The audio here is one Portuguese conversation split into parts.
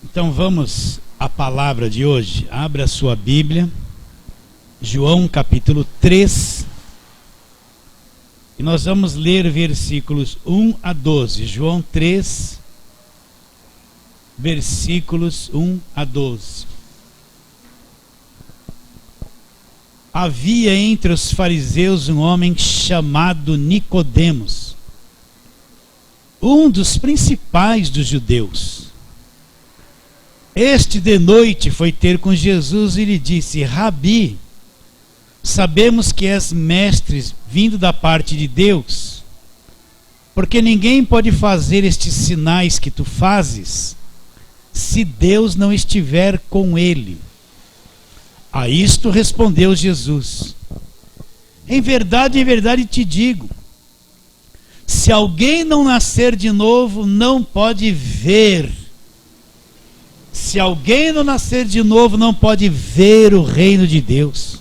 Então vamos à palavra de hoje. Abra a sua Bíblia, João capítulo 3, e nós vamos ler versículos 1 a 12. João 3, versículos 1 a 12. Havia entre os fariseus um homem chamado Nicodemos, um dos principais dos judeus. Este de noite foi ter com Jesus e lhe disse: Rabi, sabemos que és mestre vindo da parte de Deus, porque ninguém pode fazer estes sinais que tu fazes, se Deus não estiver com ele. A isto respondeu Jesus: em verdade te digo, se alguém não nascer de novo, não pode ver. Se alguém não nascer de novo, não pode ver o reino de Deus.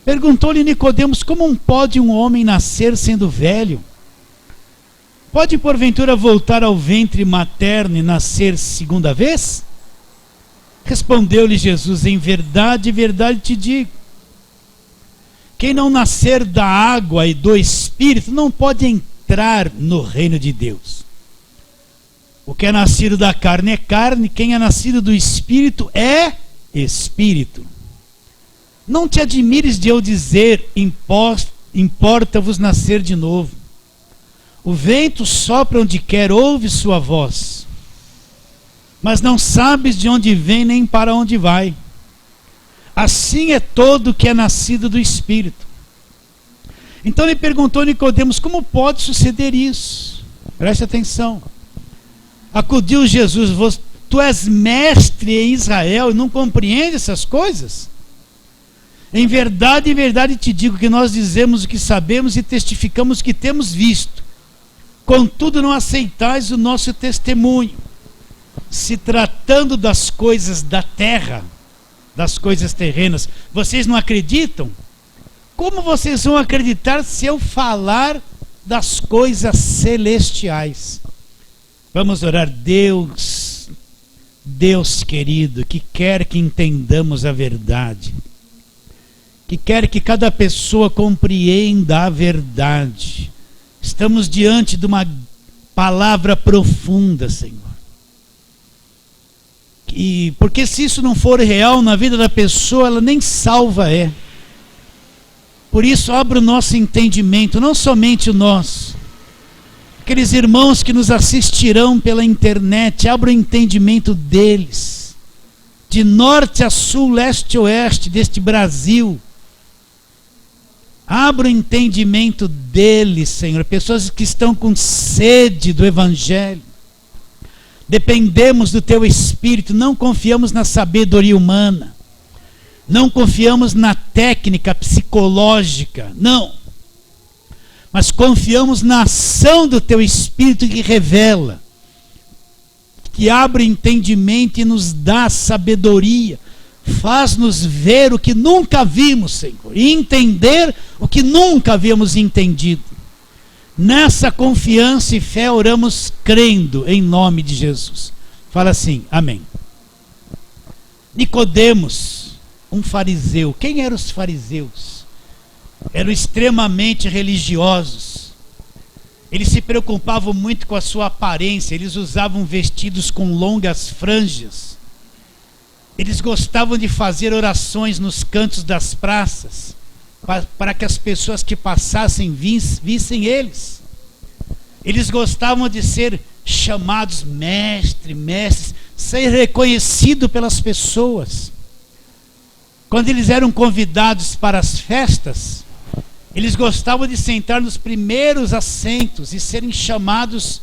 Perguntou-lhe Nicodemos: como pode um homem nascer sendo velho? Pode porventura voltar ao ventre materno e nascer segunda vez? Respondeu-lhe Jesus: em verdade te digo, quem não nascer da água e do Espírito não pode entrar no reino de Deus. O que é nascido da carne é carne, quem é nascido do Espírito é Espírito. Não te admires de eu dizer: importa-vos nascer de novo. O vento sopra onde quer, ouve sua voz, mas não sabes de onde vem nem para onde vai. Assim é todo que é nascido do Espírito. Então lhe perguntou Nicodemos: como pode suceder isso? Preste atenção. Acudiu Jesus: tu és mestre em Israel e não compreende essas coisas? Em verdade te digo que nós dizemos o que sabemos e testificamos o que temos visto. Contudo não aceitais o nosso testemunho. Se tratando das coisas da terra, das coisas terrenas, vocês não acreditam? Como vocês vão acreditar se eu falar das coisas celestiais? Vamos orar. Deus querido, que quer que entendamos a verdade, que quer que cada pessoa compreenda a verdade. Estamos diante de uma palavra profunda, Senhor. Porque se isso não for real na vida da pessoa, ela nem salva é. Por isso, abra o nosso entendimento, não somente o nosso. Aqueles irmãos que nos assistirão pela internet, abra o entendimento deles. De norte a sul, leste a oeste deste Brasil. Abra o entendimento deles, Senhor. Pessoas que estão com sede do Evangelho. Dependemos do Teu Espírito, não confiamos na sabedoria humana, não confiamos na técnica psicológica, não. Mas confiamos na ação do Teu Espírito que revela, que abre o entendimento e nos dá sabedoria, faz-nos ver o que nunca vimos, Senhor, e entender o que nunca havíamos entendido. Nessa confiança e fé oramos crendo em nome de Jesus. Fala assim, amém. Nicodemos, um fariseu. Quem eram os fariseus? Eram extremamente religiosos. Eles se preocupavam muito com a sua aparência. Eles usavam vestidos com longas franjas. Eles gostavam de fazer orações nos cantos das praças, para que as pessoas que passassem vissem eles. Eles gostavam de ser chamados mestres, ser reconhecido pelas pessoas. Quando eles eram convidados para as festas, eles gostavam de sentar nos primeiros assentos e serem chamados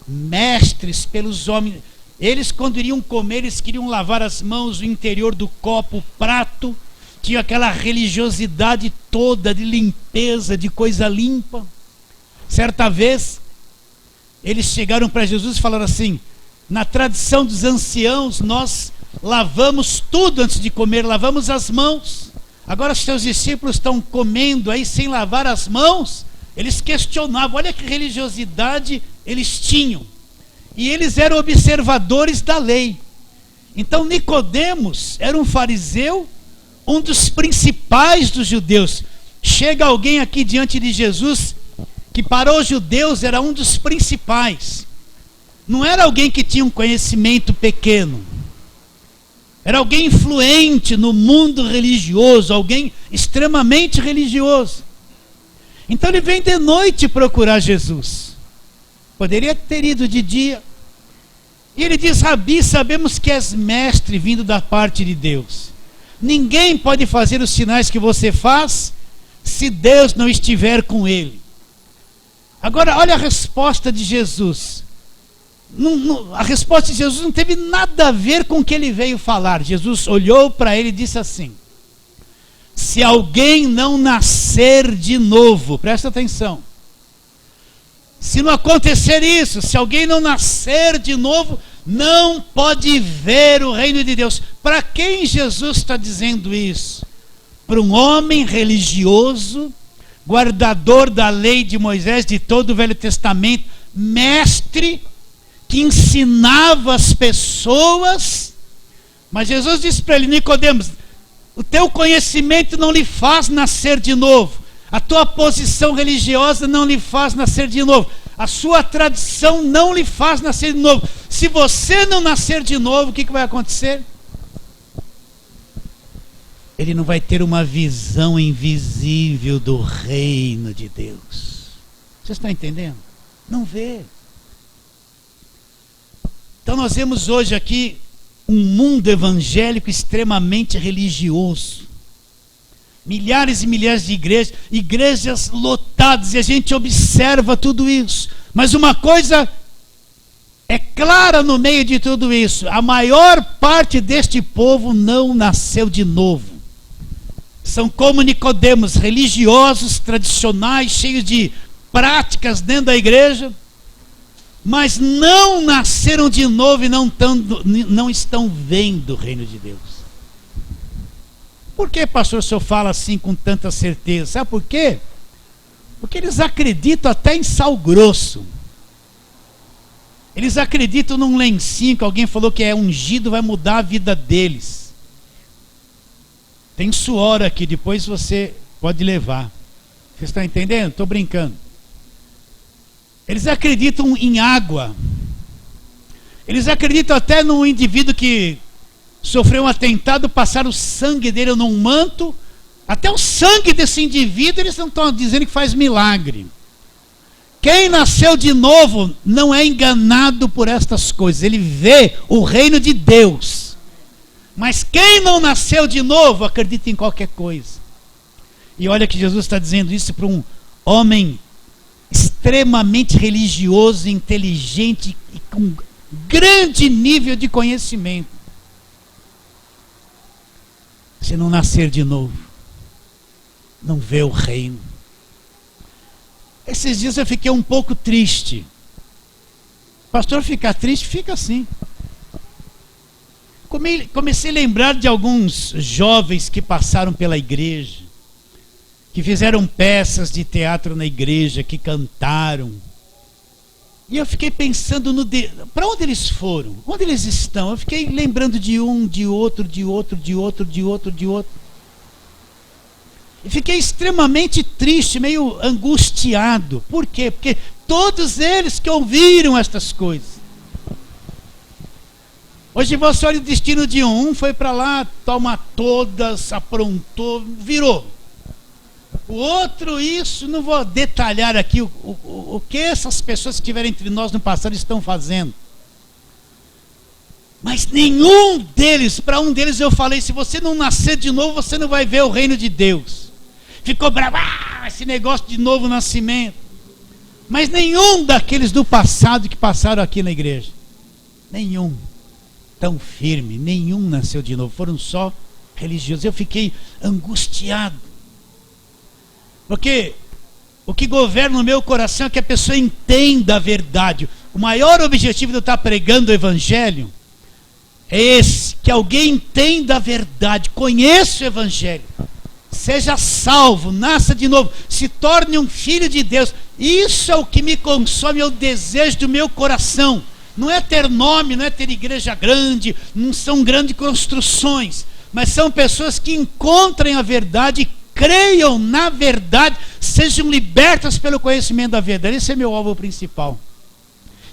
mestres pelos homens. Eles, quando iriam comer, eles queriam lavar as mãos, o interior do copo, o prato. Tinha aquela religiosidade toda de limpeza, de coisa limpa. Certa vez, eles chegaram para Jesus e falaram assim: na tradição dos anciãos, nós lavamos tudo antes de comer, lavamos as mãos. Agora os teus discípulos estão comendo aí sem lavar as mãos. Eles questionavam, olha que religiosidade eles tinham. e eles eram observadores da lei. Então Nicodemos era um fariseu, um dos principais dos judeus. Chega alguém aqui diante de Jesus que para os judeus era um dos principais. Não era alguém que tinha um conhecimento pequeno. Era alguém influente no mundo religioso, alguém extremamente religioso. Então ele vem de noite procurar Jesus. Poderia ter ido de dia. E ele diz: Rabi, sabemos que és mestre vindo da parte de Deus. Ninguém pode fazer os sinais que você faz se Deus não estiver com ele. Agora olha a resposta de Jesus. A resposta de Jesus não teve nada a ver com o que ele veio falar. Jesus olhou para ele e disse assim: se alguém não nascer de novo, presta atenção, se não acontecer isso, se alguém não nascer de novo, não pode ver o reino de Deus. Para quem Jesus está dizendo isso? Para um homem religioso, guardador da lei de Moisés, de todo o Velho Testamento, mestre, que ensinava as pessoas. Mas Jesus disse para ele: Nicodemos, o teu conhecimento não lhe faz nascer de novo, a tua posição religiosa não lhe faz nascer de novo, a sua tradição não lhe faz nascer de novo. Se você não nascer de novo, o que vai acontecer? Ele não vai ter uma visão invisível do reino de Deus. Vocês estão entendendo? Não vê. Então nós vemos hoje aqui um mundo evangélico extremamente religioso. Milhares e milhares de igrejas, igrejas lotadas, e a gente observa tudo isso. Mas uma coisa é clara no meio de tudo isso: a maior parte deste povo não nasceu de novo. São como Nicodemos, religiosos, tradicionais, cheios de práticas dentro da igreja, mas não nasceram de novo e não estão vendo o reino de Deus. Por que, pastor, o senhor fala assim com tanta certeza? Sabe por quê? Porque eles acreditam até em sal grosso. Eles acreditam num lencinho que alguém falou que é ungido, vai mudar a vida deles. Tem suor aqui, depois você pode levar. Você está entendendo? Estou brincando. Eles acreditam em água. Eles acreditam até num indivíduo que sofreu um atentado, passaram o sangue dele num manto. Até o sangue desse indivíduo eles não estão dizendo que faz milagre. Quem nasceu de novo não é enganado por estas coisas. Ele vê o reino de Deus. Mas quem não nasceu de novo acredita em qualquer coisa. E olha que Jesus está dizendo isso para um homem extremamente religioso, inteligente e com grande nível de conhecimento. Se não nascer de novo, não vê o reino. Esses dias eu fiquei um pouco triste. Pastor, ficar triste? Fica assim. Comecei a lembrar de alguns jovens que passaram pela igreja, que fizeram peças de teatro na igreja, que cantaram. E eu fiquei pensando para onde eles foram? Onde eles estão? Eu fiquei lembrando de um, de outro, de outro, de outro, de outro, de outro. E fiquei extremamente triste, meio angustiado. Por quê? Porque todos eles que ouviram estas coisas. Hoje você olha o destino de um foi para lá, toma todas, aprontou, virou. O outro, isso, não vou detalhar aqui o que essas pessoas que estiveram entre nós no passado estão fazendo. Mas nenhum deles, para um deles eu falei: se você não nascer de novo, você não vai ver o reino de Deus. Ficou bravo, esse negócio de novo nascimento. Mas nenhum daqueles do passado que passaram aqui na igreja, nenhum tão firme, nenhum nasceu de novo, foram só religiosos. Eu fiquei angustiado, porque o que governa o meu coração é que a pessoa entenda a verdade. O maior objetivo de eu estar pregando o evangelho é esse: que alguém entenda a verdade, conheça o evangelho, seja salvo, nasça de novo, se torne um filho de Deus. Isso é o que me consome, é o desejo do meu coração, não é ter nome, não é ter igreja grande, não são grandes construções, mas são pessoas que encontrem a verdade, creiam na verdade, sejam libertas pelo conhecimento da verdade. Esse é meu alvo principal.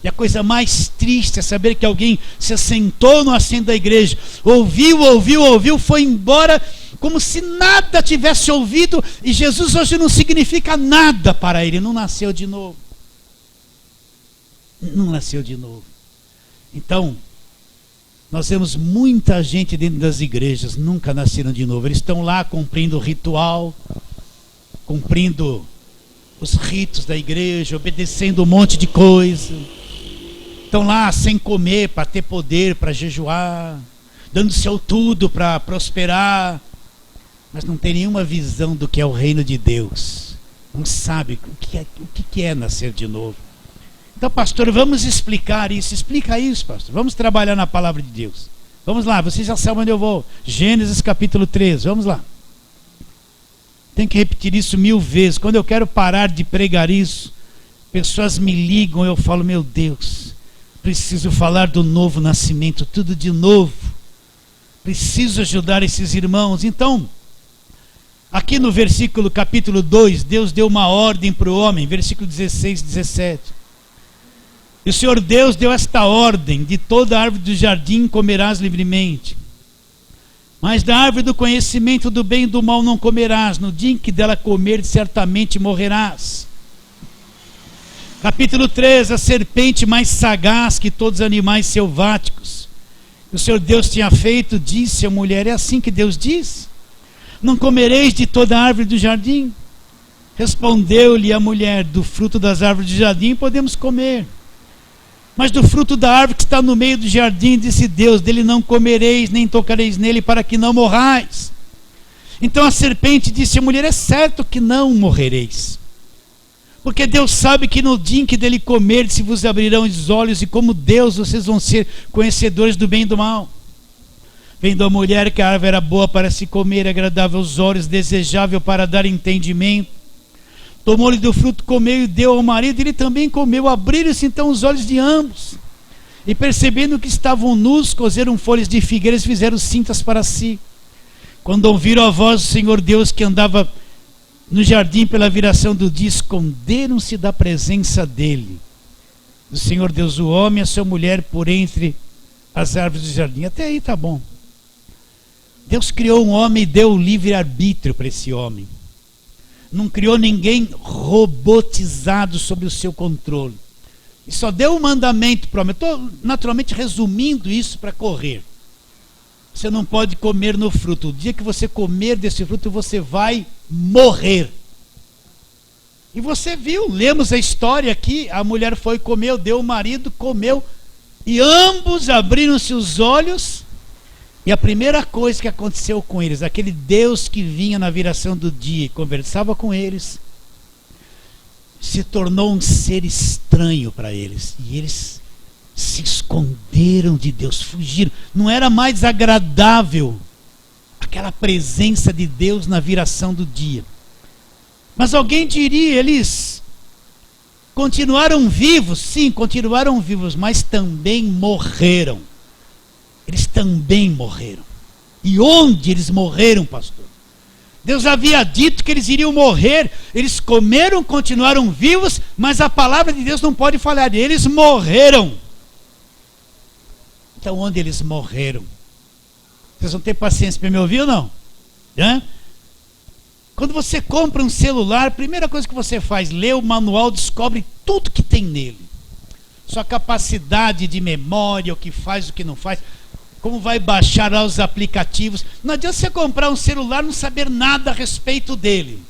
E a coisa mais triste é saber que alguém se assentou no assento da igreja, ouviu, foi embora, como se nada tivesse ouvido, e Jesus hoje não significa nada para ele, não nasceu de novo. Não nasceu de novo. Então, nós vemos muita gente dentro das igrejas, nunca nasceram de novo. Eles estão lá cumprindo o ritual, cumprindo os ritos da igreja, obedecendo um monte de coisa. Estão lá sem comer, para ter poder, para jejuar, dando seu tudo para prosperar, mas não tem nenhuma visão do que é o reino de Deus. Não sabe o que é nascer de novo. Então, pastor, vamos explicar isso. Explica isso, pastor. Vamos trabalhar na palavra de Deus. Vamos lá, vocês já sabem onde eu vou. Gênesis capítulo 13, vamos lá. Tem que repetir isso 1000 vezes. Quando eu quero parar de pregar isso, pessoas me ligam, eu falo, meu Deus, preciso falar do novo nascimento, tudo de novo. Preciso ajudar esses irmãos. Então, aqui no versículo capítulo 2, Deus deu uma ordem para o homem, versículo 16 e 17. E o Senhor Deus deu esta ordem: de toda árvore do jardim comerás livremente, mas da árvore do conhecimento do bem e do mal não comerás. No dia em que dela comer, certamente morrerás. Capítulo 3, a serpente mais sagaz que todos os animais selváticos que o Senhor Deus tinha feito, disse à mulher, é assim que Deus diz: não comereis de toda árvore do jardim? Respondeu-lhe a mulher, do fruto das árvores do jardim podemos comer, mas do fruto da árvore que está no meio do jardim, disse Deus, dele não comereis, nem tocareis nele, para que não morrais. Então a serpente disse à mulher, é certo que não morrereis, porque Deus sabe que no dia em que dele comer, se vos abrirão os olhos, e como Deus, vocês vão ser conhecedores do bem e do mal. Vendo a mulher que a árvore era boa para se comer, agradável aos olhos, desejável para dar entendimento, tomou-lhe do fruto, comeu e deu ao marido, ele também comeu. Abriram-se então os olhos de ambos, e percebendo que estavam nus, coseram folhas de figueiras e fizeram cintas para si. Quando ouviram a voz do Senhor Deus que andava no jardim pela viração do dia, esconderam-se da presença dele, do Senhor Deus, o homem e a sua mulher, por entre as árvores do jardim. Até aí tá bom. Deus criou um homem e deu o livre-arbítrio para esse homem. Não criou ninguém robotizado sob o seu controle. E só deu um mandamento para o homem. Estou naturalmente resumindo isso para correr. Você não pode comer no fruto. O dia que você comer desse fruto, você vai morrer. E você viu, lemos a história aqui, a mulher foi, comeu, deu o marido, comeu, e ambos abriram-se os olhos. E a primeira coisa que aconteceu com eles, aquele Deus que vinha na viração do dia e conversava com eles, se tornou um ser estranho para eles. E eles se esconderam de Deus, fugiram. Não era mais agradável aquela presença de Deus na viração do dia. Mas alguém diria, eles continuaram vivos? Sim, continuaram vivos, mas também morreram. Eles também morreram. E onde eles morreram, pastor? Deus havia dito que eles iriam morrer. Eles comeram, continuaram vivos, mas a palavra de Deus não pode falhar. Eles morreram. Então onde eles morreram? Vocês vão ter paciência para me ouvir ou não? Quando você compra um celular, a primeira coisa que você faz, lê o manual, descobre tudo que tem nele. Sua capacidade de memória, o que faz, o que não faz, como vai baixar lá os aplicativos. Não adianta você comprar um celular e não saber nada a respeito dele.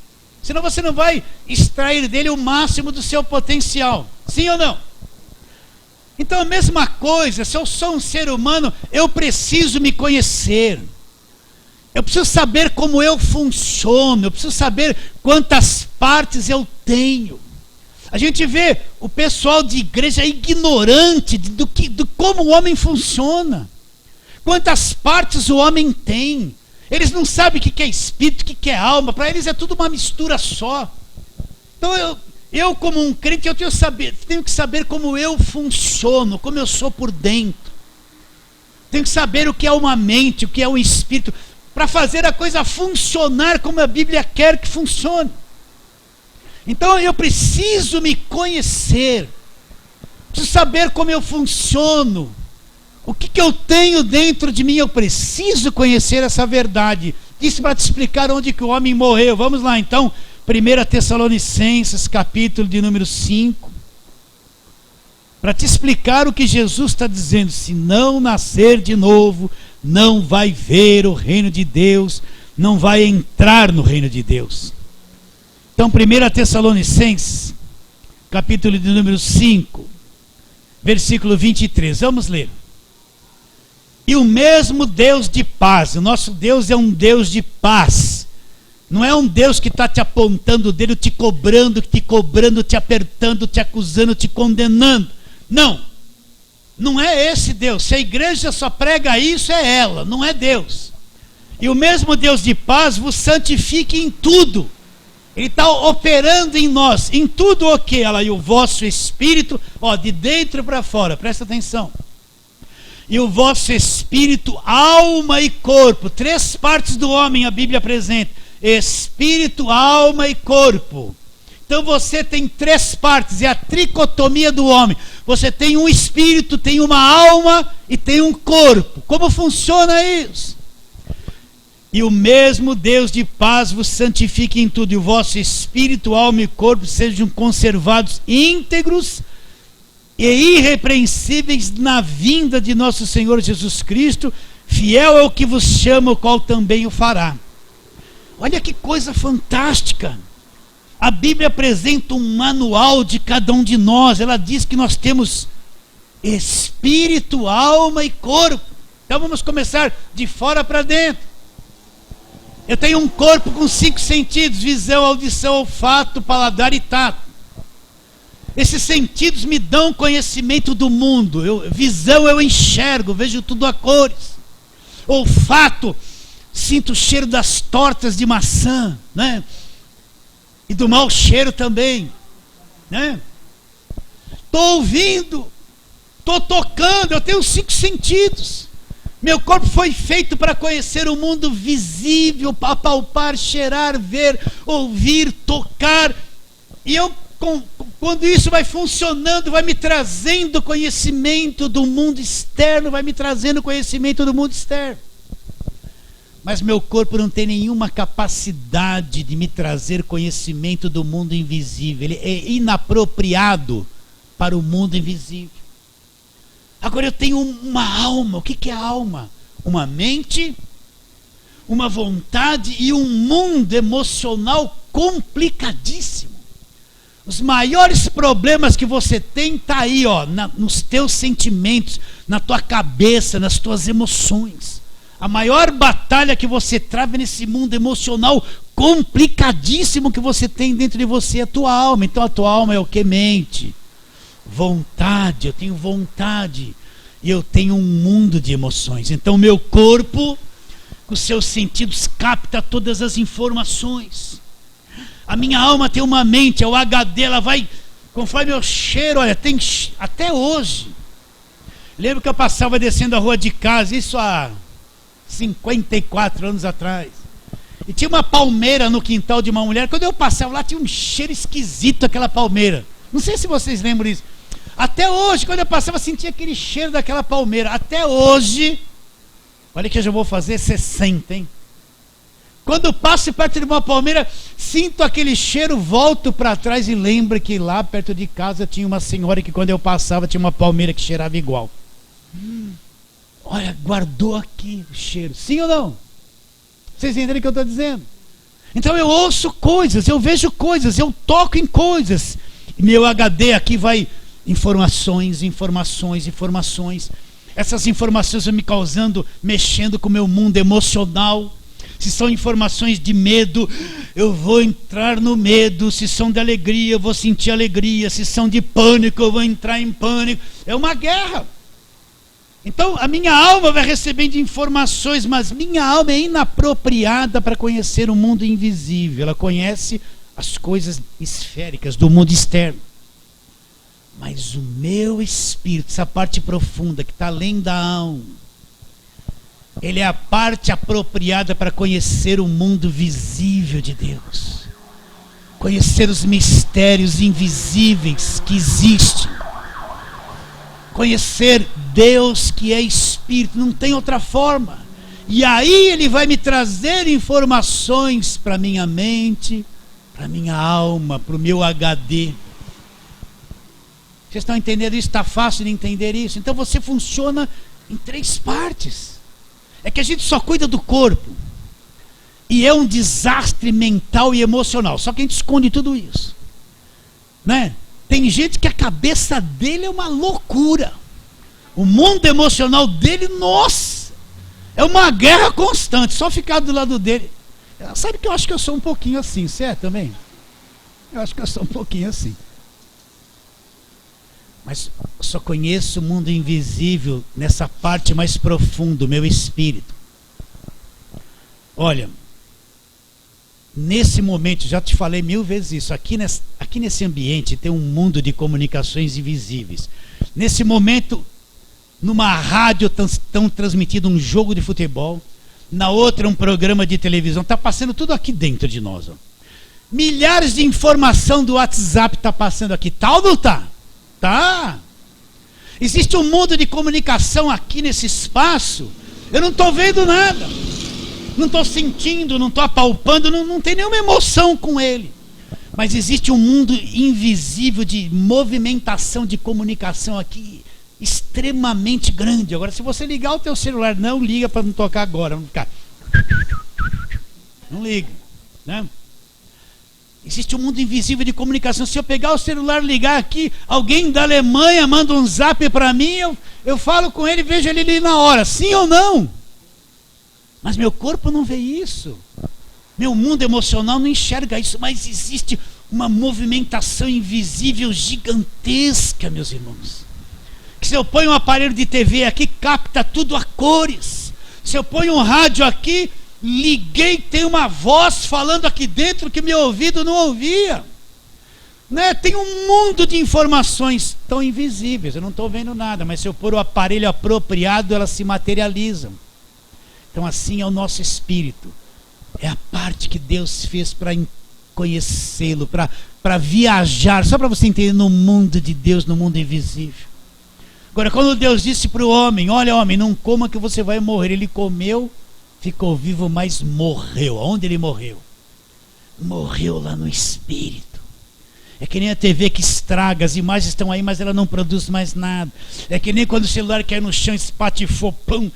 Senão você não vai extrair dele o máximo do seu potencial. Sim ou não? Então a mesma coisa, se eu sou um ser humano, eu preciso me conhecer. Eu preciso saber como eu funciono. Eu preciso saber quantas partes eu tenho. A gente vê o pessoal de igreja ignorante de como o homem funciona. Quantas partes o homem tem. Eles não sabem o que é espírito, o que é alma. Para eles é tudo uma mistura só. Então Eu, como um crente, eu tenho que saber como eu funciono, como eu sou por dentro. Tenho que saber o que é uma mente, o que é um espírito, para fazer a coisa funcionar como a Bíblia quer que funcione. Então eu preciso me conhecer, preciso saber como eu funciono, o que eu tenho dentro de mim. Eu preciso conhecer essa verdade. Isso para te explicar onde que o homem morreu. Vamos lá então, 1 Tessalonicenses, capítulo de número 5, para te explicar o que Jesus está dizendo. Se não nascer de novo, não vai ver o reino de Deus, não vai entrar no reino de Deus. Então, 1 Tessalonicenses, capítulo de número 5, versículo 23, vamos ler. E o mesmo Deus de paz, o nosso Deus é um Deus de paz, não é um Deus que está te apontando o dedo, te cobrando, te apertando, te acusando, te condenando. Não, não é esse Deus. Se a igreja só prega isso, é ela, não é Deus. E o mesmo Deus de paz vos santifique em tudo. Ele está operando em nós, em tudo o que? E o vosso espírito, de dentro para fora, presta atenção. E o vosso espírito, alma e corpo, 3 partes do homem a Bíblia apresenta: espírito, alma e corpo. Então você tem 3 partes, é a tricotomia do homem. Você tem um espírito, tem uma alma e tem um corpo. Como funciona isso? E o mesmo Deus de paz vos santifique em tudo, e o vosso espírito, alma e corpo sejam conservados íntegros e irrepreensíveis na vinda de nosso Senhor Jesus Cristo. Fiel é o que vos chama, o qual também o fará. Olha que coisa fantástica. A Bíblia apresenta um manual de cada um de nós. Ela diz que nós temos espírito, alma e corpo. Então vamos começar de fora para dentro. Eu tenho um corpo com 5 sentidos: visão, audição, olfato, paladar e tato. Esses sentidos me dão conhecimento do mundo. Visão, eu enxergo, vejo tudo a cores. Olfato, sinto o cheiro das tortas de maçã, né? E do mau cheiro também, né? Estou ouvindo, estou tocando, eu tenho 5 sentidos. Meu corpo foi feito para conhecer o mundo visível, apalpar, cheirar, ver, ouvir, tocar. E quando isso vai funcionando, vai me trazendo conhecimento do mundo externo, vai me trazendo conhecimento do mundo externo. Mas meu corpo não tem nenhuma capacidade de me trazer conhecimento do mundo invisível. Ele é inapropriado para o mundo invisível. Agora eu tenho uma alma. O que é a alma? Uma mente, uma vontade e um mundo emocional complicadíssimo. Os maiores problemas que você tem está aí, nos teus sentimentos, na tua cabeça, nas tuas emoções. A maior batalha que você trava nesse mundo emocional complicadíssimo que você tem dentro de você é a tua alma. Então a tua alma é o que? Mente, vontade. Eu tenho vontade e eu tenho um mundo de emoções. Então meu corpo, com seus sentidos, capta todas as informações. A minha alma tem uma mente, é o HD, ela vai, conforme eu cheiro, olha, tem até hoje. Lembro que eu passava descendo a rua de casa, isso há 54 anos atrás, e tinha uma palmeira no quintal de uma mulher. Quando eu passava lá, tinha um cheiro esquisito aquela palmeira. Não sei se vocês lembram disso. Até hoje, quando eu passava, sentia aquele cheiro daquela palmeira. Até hoje, olha que eu já vou fazer 60, hein? Quando eu passo perto de uma palmeira, sinto aquele cheiro, volto para trás e lembro que lá perto de casa tinha uma senhora que quando eu passava tinha uma palmeira que cheirava igual. Olha, guardou aqui o cheiro. Sim ou não? Vocês entendem o que eu estou dizendo? Então eu ouço coisas, eu vejo coisas, eu toco em coisas. Meu HD aqui vai informações. Essas informações vão me causando, mexendo com o meu mundo emocional. Se são informações de medo, eu vou entrar no medo. Se são de alegria, eu vou sentir alegria. Se são de pânico, eu vou entrar em pânico. É uma guerra. Então a minha alma vai recebendo informações, mas minha alma é inapropriada para conhecer o mundo invisível. Ela conhece as coisas esféricas do mundo externo. Mas o meu espírito, essa parte profunda que está além da alma, ele é a parte apropriada para conhecer o mundo visível de Deus, conhecer os mistérios invisíveis que existem, conhecer Deus que é Espírito, não tem outra forma. E aí ele vai me trazer informações para minha mente, para minha alma, para o meu HD. Vocês estão entendendo isso? Está fácil de entender isso? Então você funciona em 3 partes. É que a gente só cuida do corpo. E é um desastre mental e emocional. Só que a gente esconde tudo isso. Né? Tem gente que a cabeça dele é uma loucura. O mundo emocional dele, nossa, é uma guerra constante. Só ficar do lado dele. Sabe que eu acho que eu sou um pouquinho assim, certo também? Eu acho que eu sou um pouquinho assim. Mas eu só conheço o mundo invisível nessa parte mais profunda, o meu espírito. Olha, nesse momento, já te falei 1000 vezes isso, aqui nesse ambiente tem um mundo de comunicações invisíveis. Nesse momento, numa rádio estão transmitindo um jogo de futebol, na outra um programa de televisão, está passando tudo aqui dentro de nós. Ó. Milhares de informação do WhatsApp está passando aqui, tal ou não está? Tá. Existe um mundo de comunicação aqui nesse espaço. Eu não estou vendo nada. Não estou sentindo, não estou apalpando, não tem nenhuma emoção com ele. Mas existe um mundo invisível de movimentação, de comunicação aqui, extremamente grande. Agora, se você ligar o teu celular, não liga para não tocar agora. Não ficar. Não liga, né? Existe um mundo invisível de comunicação. Se eu pegar o celular e ligar aqui, alguém da Alemanha manda um zap para mim, eu falo com ele, vejo ele ali na hora, sim ou não? Mas meu corpo não vê isso. Meu mundo emocional não enxerga isso, mas existe uma movimentação invisível gigantesca, meus irmãos. Que se eu ponho um aparelho de TV aqui, capta tudo a cores. Se eu ponho um rádio aqui, liguei, tem uma voz falando aqui dentro que meu ouvido não ouvia. Né? Tem um mundo de informações tão invisíveis, eu não estou vendo nada, mas se eu pôr o aparelho apropriado, elas se materializam. Então assim é o nosso espírito. É a parte que Deus fez para conhecê-lo, para viajar, só para você entender, no mundo de Deus, no mundo invisível. Agora, quando Deus disse para o homem, olha homem, não coma que você vai morrer, ele comeu, ficou vivo, mas morreu. Onde ele morreu? Morreu lá no espírito. É que nem a TV que estraga, as imagens estão aí, mas ela não produz mais nada. É que nem quando o celular cai no chão, espatifou, pum,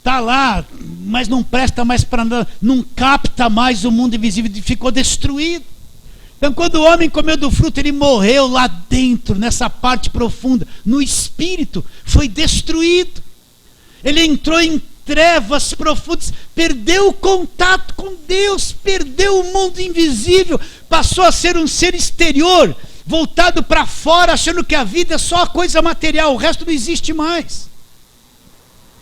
tá lá, mas não presta mais para nada, não capta mais o mundo invisível, ficou destruído. Então, quando o homem comeu do fruto, ele morreu lá dentro, nessa parte profunda, no espírito, foi destruído. Ele entrou em trevas profundas, perdeu o contato com Deus, perdeu o mundo invisível, passou a ser um ser exterior, voltado para fora, achando que a vida é só a coisa material, o resto não existe mais.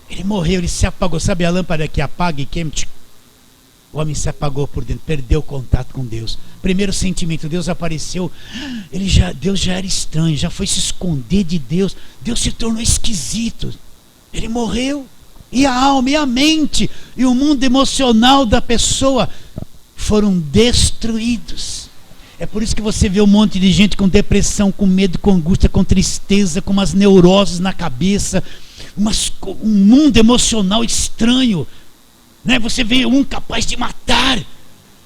Ele morreu, ele se apagou. Sabe a lâmpada que apaga e queima? O homem se apagou por dentro, perdeu o contato com Deus. Primeiro sentimento, Deus apareceu, Deus já era estranho, já foi se esconder de Deus, Deus se tornou esquisito, ele morreu. E a alma, e a mente, e o mundo emocional da pessoa foram destruídos. É por isso que você vê um monte de gente com depressão, com medo, com angústia, com tristeza, com umas neuroses na cabeça, um mundo emocional estranho, né? Você vê um capaz de matar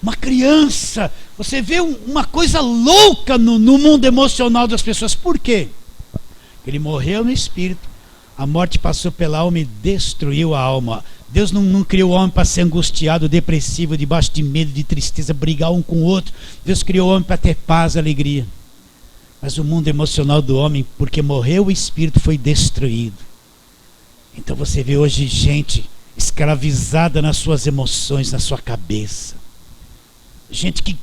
uma criança, você vê uma coisa louca no mundo emocional das pessoas. Por quê? Porque ele morreu no espírito. A morte passou pela alma e destruiu a alma. Deus não criou o homem para ser angustiado, depressivo, debaixo de medo, de tristeza, brigar um com o outro. Deus criou o homem para ter paz, alegria. Mas o mundo emocional do homem, porque morreu o espírito, foi destruído. Então você vê hoje gente escravizada nas suas emoções, na sua cabeça. Gente que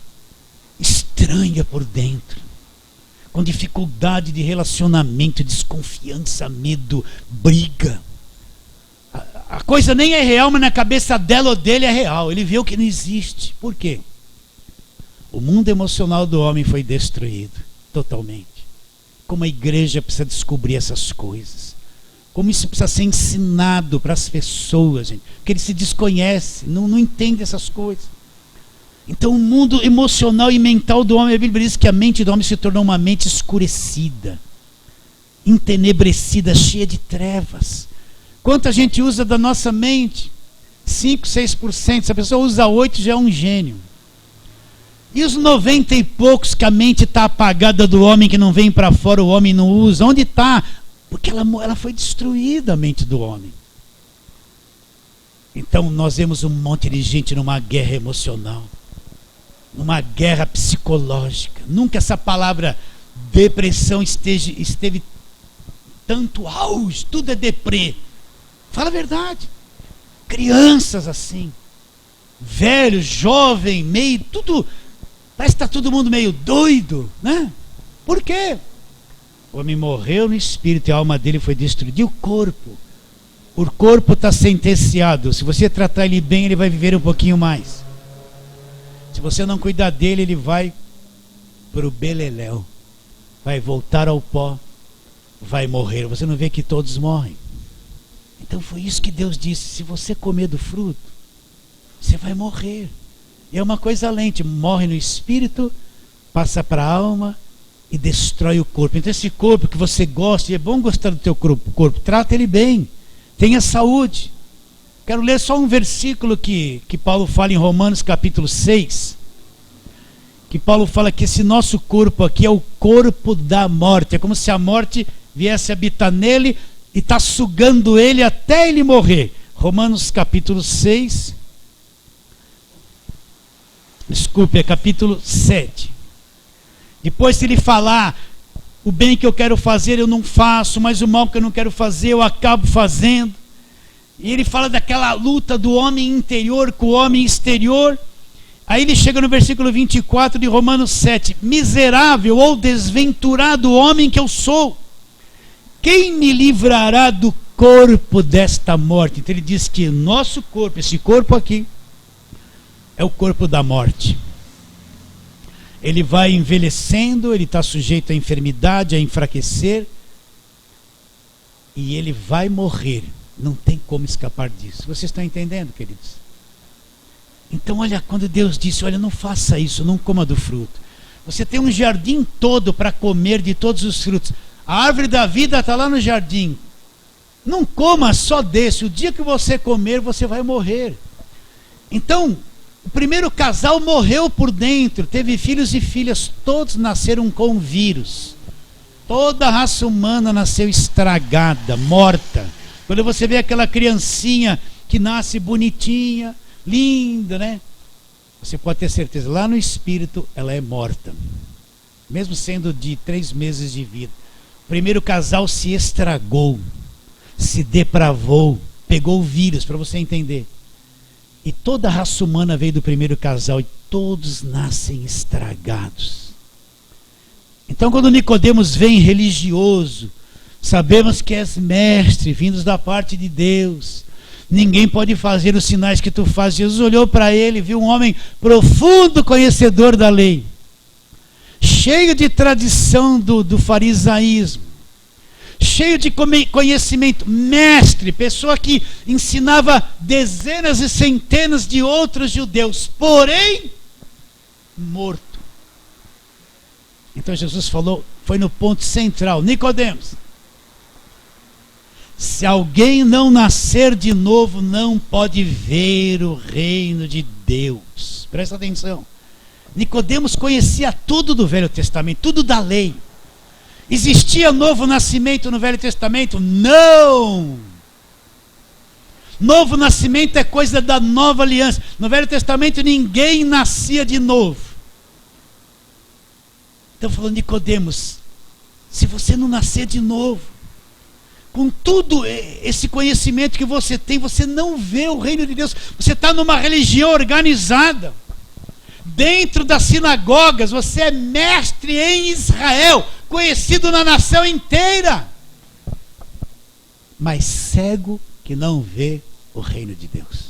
estranha por dentro, com dificuldade de relacionamento, desconfiança, medo, briga. A coisa nem é real, mas na cabeça dela ou dele é real. Ele vê o que não existe. Por quê? O mundo emocional do homem foi destruído totalmente. Como a igreja precisa descobrir essas coisas. Como isso precisa ser ensinado para as pessoas, gente. Porque eles se desconhecem, não entendem essas coisas. Então o mundo emocional e mental do homem, a Bíblia diz que a mente do homem se tornou uma mente escurecida, entenebrecida, cheia de trevas. Quanto a gente usa da nossa mente? 5, 6%. Se a pessoa usa 8%, já é um gênio. E os 90 e poucos que a mente está apagada do homem, que não vem para fora, o homem não usa, onde está? Porque ela foi destruída, a mente do homem. Então nós vemos um monte de gente numa guerra emocional, numa guerra psicológica. Nunca essa palavra depressão esteve tanto auge, tudo é deprê. Fala a verdade. Crianças assim, velhos, jovem, meio, tudo, parece que está todo mundo meio doido, né? Por quê? O homem morreu no espírito e a alma dele foi destruída. E o corpo? O corpo está sentenciado. Se você tratar ele bem, ele vai viver um pouquinho mais. Se você não cuidar dele, ele vai para o beleléu. Vai voltar ao pó. Vai morrer. Você não vê que todos morrem? Então foi isso que Deus disse. Se você comer do fruto, você vai morrer. E é uma coisa lenta. Morre no espírito, passa para a alma e destrói o corpo. Então esse corpo que você gosta, e é bom gostar do teu corpo, trata ele bem, tenha saúde. Quero ler só um versículo que Paulo fala em Romanos capítulo 6, que Paulo fala que esse nosso corpo aqui é o corpo da morte, é como se a morte viesse habitar nele e está sugando ele até ele morrer. Romanos capítulo 6, desculpe, é capítulo 7. Depois, se ele falar o bem que eu quero fazer, eu não faço, mas o mal que eu não quero fazer, eu acabo fazendo. E ele fala daquela luta do homem interior com o homem exterior. Aí ele chega no versículo 24 de Romanos 7. Miserável ou desventurado homem que eu sou, quem me livrará do corpo desta morte? Então ele diz que nosso corpo, esse corpo aqui, é o corpo da morte. Ele vai envelhecendo, ele está sujeito à enfermidade, a enfraquecer, e ele vai morrer. Não tem como escapar disso. Vocês estão entendendo, queridos? Então, olha, quando Deus disse, olha, não faça isso, não coma do fruto. Você tem um jardim todo para comer de todos os frutos. A árvore da vida está lá no jardim. Não coma só desse. O dia que você comer, você vai morrer. Então, o primeiro casal morreu por dentro, teve filhos e filhas, todos nasceram com vírus. Toda a raça humana nasceu estragada, morta. Quando você vê aquela criancinha que nasce bonitinha, linda, né? Você pode ter certeza, lá no espírito ela é morta. Mesmo sendo de 3 meses de vida. O primeiro casal se estragou, se depravou, pegou o vírus, para você entender. E toda a raça humana veio do primeiro casal e todos nascem estragados. Então quando Nicodemos vem religioso, sabemos que és mestre, vindos da parte de Deus. Ninguém pode fazer os sinais que tu fazes. Jesus olhou para ele, viu um homem profundo conhecedor da lei, cheio de tradição do farisaísmo, cheio de conhecimento, mestre, pessoa que ensinava dezenas e centenas de outros judeus, porém morto. Então Jesus falou, foi no ponto central: Nicodemos, se alguém não nascer de novo, não pode ver o reino de Deus. Presta atenção. Nicodemos conhecia tudo do Velho Testamento, tudo da lei. Existia novo nascimento no Velho Testamento? Não! Novo nascimento é coisa da nova aliança. No Velho Testamento ninguém nascia de novo. Então falou, Nicodemos, se você não nascer de novo, com tudo esse conhecimento que você tem, você não vê o reino de Deus. Você está numa religião organizada. Dentro das sinagogas, você é mestre em Israel, conhecido na nação inteira, mas cego que não vê o reino de Deus.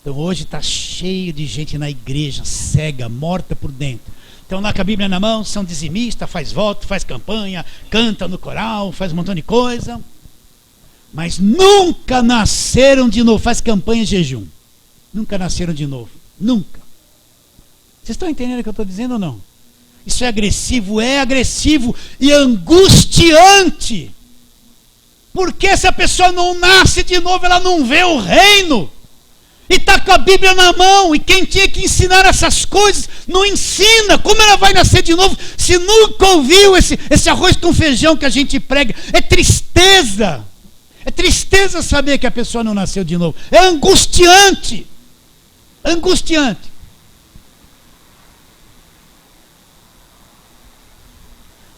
Então hoje está cheio de gente na igreja, cega, morta por dentro. Estão lá com a Bíblia na mão, são dizimistas, faz voto, faz campanha, canta no coral, faz um montão de coisa. Mas nunca nasceram de novo, faz campanha e jejum. Nunca nasceram de novo, nunca. Vocês estão entendendo o que eu estou dizendo ou não? Isso é agressivo e angustiante. Porque se a pessoa não nasce de novo, ela não vê o reino. E está com a Bíblia na mão, e quem tinha que ensinar essas coisas, não ensina. Como ela vai nascer de novo, se nunca ouviu esse arroz com feijão que a gente prega? É tristeza. É tristeza saber que a pessoa não nasceu de novo. É angustiante. Angustiante.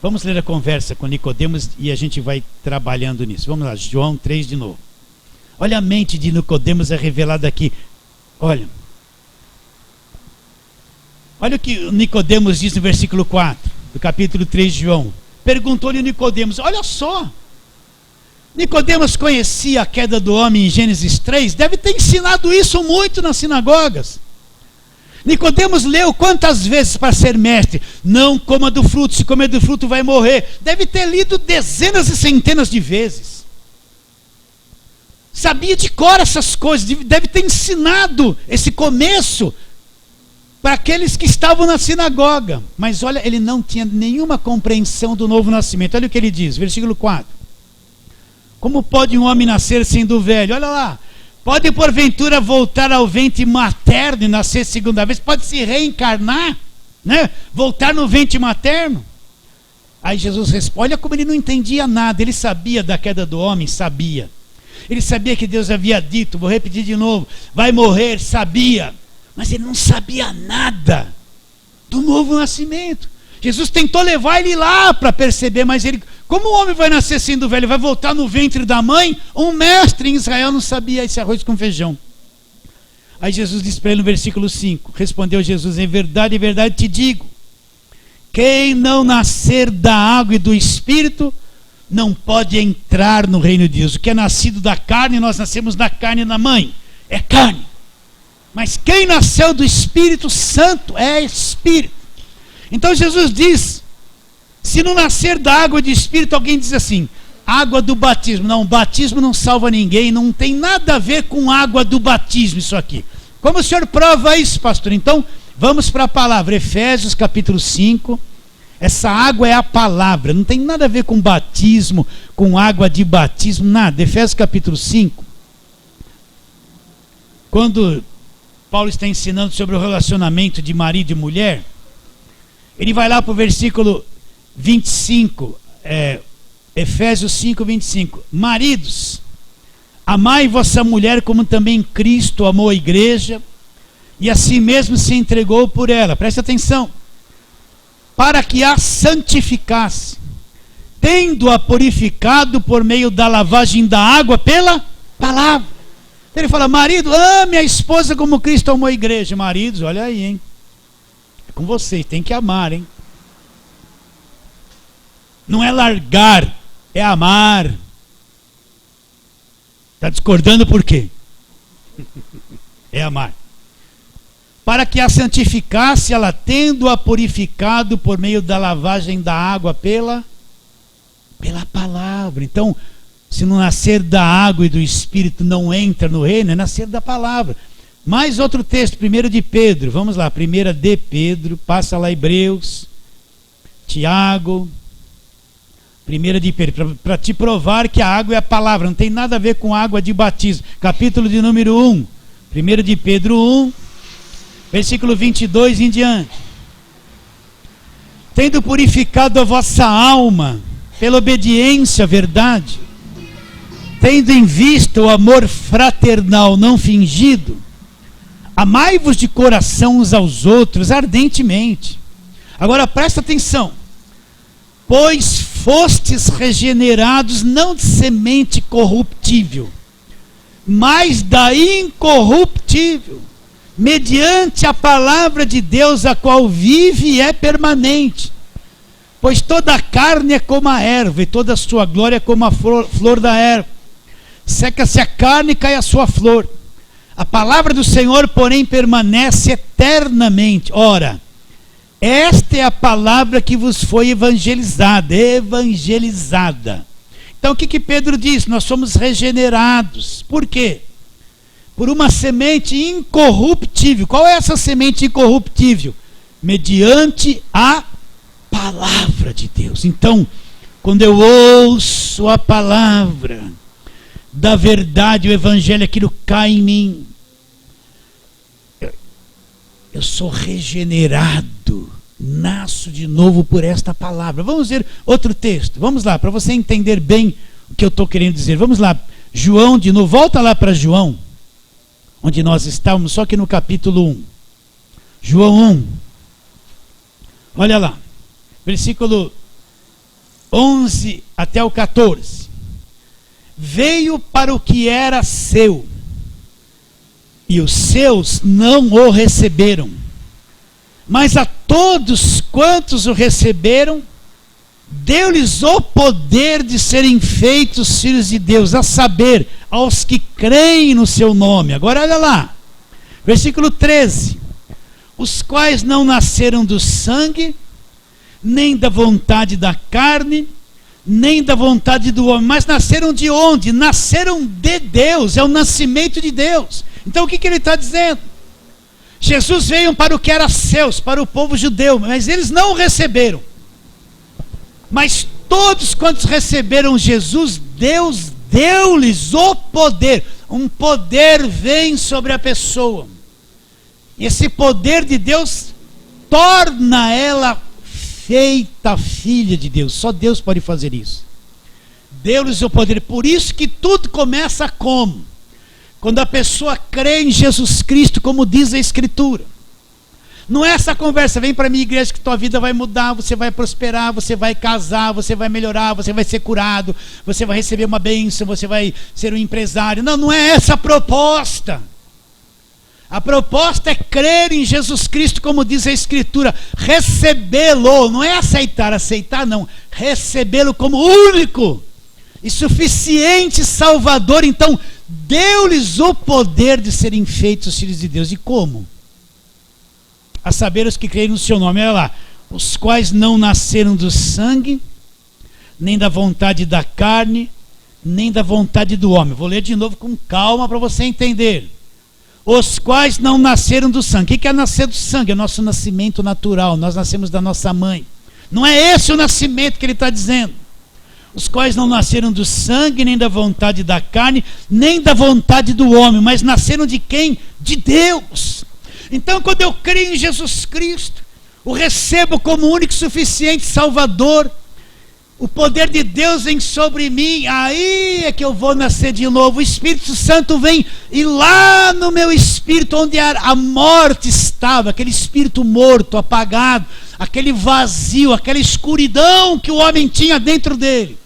Vamos ler a conversa com Nicodemos e a gente vai trabalhando nisso. Vamos lá, João 3 de novo. Olha a mente de Nicodemos é revelada aqui. Olha o que Nicodemos diz no versículo 4 do capítulo 3 de João. Perguntou-lhe Nicodemos, olha só. Nicodemos conhecia a queda do homem em Gênesis 3, deve ter ensinado isso muito nas sinagogas. Nicodemos leu quantas vezes para ser mestre? Não coma do fruto, se comer do fruto vai morrer. Deve ter lido dezenas e centenas de vezes. Sabia de cor essas coisas, deve ter ensinado esse começo para aqueles que estavam na sinagoga. Mas olha, ele não tinha nenhuma compreensão do novo nascimento. Olha o que ele diz, versículo 4. Como pode um homem nascer sendo velho? Olha lá. Pode porventura voltar ao ventre materno e nascer segunda vez? Pode se reencarnar, né? Voltar no ventre materno? Aí Jesus responde, olha como ele não entendia nada. Ele sabia da queda do homem, sabia. Ele sabia que Deus havia dito, vou repetir de novo, vai morrer, sabia. Mas ele não sabia nada do novo nascimento. Jesus tentou levar ele lá para perceber, mas ele, como o homem vai nascer sendo velho, vai voltar no ventre da mãe? Um mestre em Israel não sabia esse arroz com feijão. Aí Jesus disse para ele no versículo 5, respondeu Jesus, em verdade te digo, quem não nascer da água e do Espírito, não pode entrar no reino de Deus. O que é nascido da carne, nós nascemos da carne da mãe, é carne. Mas quem nasceu do Espírito Santo é Espírito. Então Jesus diz, se não nascer da água e do Espírito, alguém diz assim, água do batismo. Não, o batismo não salva ninguém, não tem nada a ver com água do batismo isso aqui. Como o senhor prova isso, pastor? Então, vamos para a palavra, Efésios capítulo 5, essa água é a palavra, não tem nada a ver com batismo, com água de batismo, nada. Efésios capítulo 5, quando Paulo está ensinando sobre o relacionamento de marido e mulher, ele vai lá para o versículo 25, Efésios 5, 25. Maridos, amai vossa mulher como também Cristo amou a igreja e a si mesmo se entregou por ela. Preste atenção. Para que a santificasse, tendo-a purificado por meio da lavagem da água pela palavra. Ele fala, marido, ame a esposa como Cristo amou a igreja. Maridos, olha aí, hein? É com vocês, tem que amar, hein? Não é largar, é amar. Está discordando por quê? É amar. Para que a santificasse, ela tendo-a purificado por meio da lavagem da água pela palavra. Então, se não nascer da água e do Espírito não entra no reino, é nascer da palavra. Mais outro texto, 1 de Pedro, vamos lá, 1 de Pedro, passa lá Hebreus, Tiago, 1 de Pedro, para te provar que a água é a palavra, não tem nada a ver com água de batismo. Capítulo de número 1, 1 de Pedro 1, versículo 22 em diante. Tendo purificado a vossa alma pela obediência à verdade, tendo em vista o amor fraternal não fingido, amai-vos de coração uns aos outros ardentemente. Agora presta atenção. Pois fostes regenerados não de semente corruptível, mas da incorruptível, mediante a palavra de Deus, a qual vive e é permanente. Pois toda a carne é como a erva, e toda a sua glória é como a flor da erva. Seca-se a carne e cai a sua flor. A palavra do Senhor, porém, permanece eternamente. Ora, esta é a palavra que vos foi evangelizada. Então o que Pedro diz? Nós somos regenerados. Por quê? Por uma semente incorruptível. Qual é essa semente incorruptível? Mediante a palavra de Deus. Então, quando eu ouço a palavra da verdade, o evangelho, aquilo cai em mim. Eu sou regenerado, nasço de novo por esta palavra. Vamos ver outro texto. Vamos lá, para você entender bem o que eu estou querendo dizer. Vamos lá, João de novo. Volta lá para João, onde nós estávamos, só que no capítulo 1. João 1. Olha lá, versículo 11 até o 14. Veio para o que era seu, e os seus não o receberam. Mas a todos quantos o receberam, deu-lhes o poder de serem feitos filhos de Deus, a saber, aos que creem no seu nome. Agora olha lá, versículo 13. Os quais não nasceram do sangue, nem da vontade da carne, nem da vontade do homem, mas nasceram de onde? Nasceram de Deus, é o nascimento de Deus. Então o que ele está dizendo? Jesus veio para o que era seus, para o povo judeu, mas eles não o receberam. Mas todos quantos receberam Jesus, Deus deu-lhes o poder. Um poder vem sobre a pessoa. E esse poder de Deus torna ela feita filha de Deus. Só Deus pode fazer isso. Deu-lhes o poder. Por isso que tudo começa como? Quando a pessoa crê em Jesus Cristo, como diz a Escritura. Não é essa conversa, vem para a minha igreja que tua vida vai mudar, você vai prosperar, você vai casar, você vai melhorar, você vai ser curado, você vai receber uma bênção, você vai ser um empresário. Não, não é essa a proposta. A proposta é crer em Jesus Cristo, como diz a Escritura, recebê-lo, não é aceitar não, recebê-lo como único e suficiente Salvador. Então, deu-lhes o poder de serem feitos filhos de Deus. E como? A saber, os que creem no seu nome. Olha lá, os quais não nasceram do sangue, nem da vontade da carne, nem da vontade do homem. Vou ler de novo com calma para você entender. Os quais não nasceram do sangue. O que é nascer do sangue? É nosso nascimento natural. Nós nascemos da nossa mãe. Não é esse o nascimento que ele está dizendo. Os quais não nasceram do sangue, nem da vontade da carne, nem da vontade do homem, mas nasceram de quem? De Deus. Então, quando eu creio em Jesus Cristo, o recebo como único e suficiente Salvador, o poder de Deus vem sobre mim, aí é que eu vou nascer de novo. O Espírito Santo vem, e lá no meu espírito, onde a morte estava, aquele espírito morto, apagado, aquele vazio, aquela escuridão que o homem tinha dentro dele,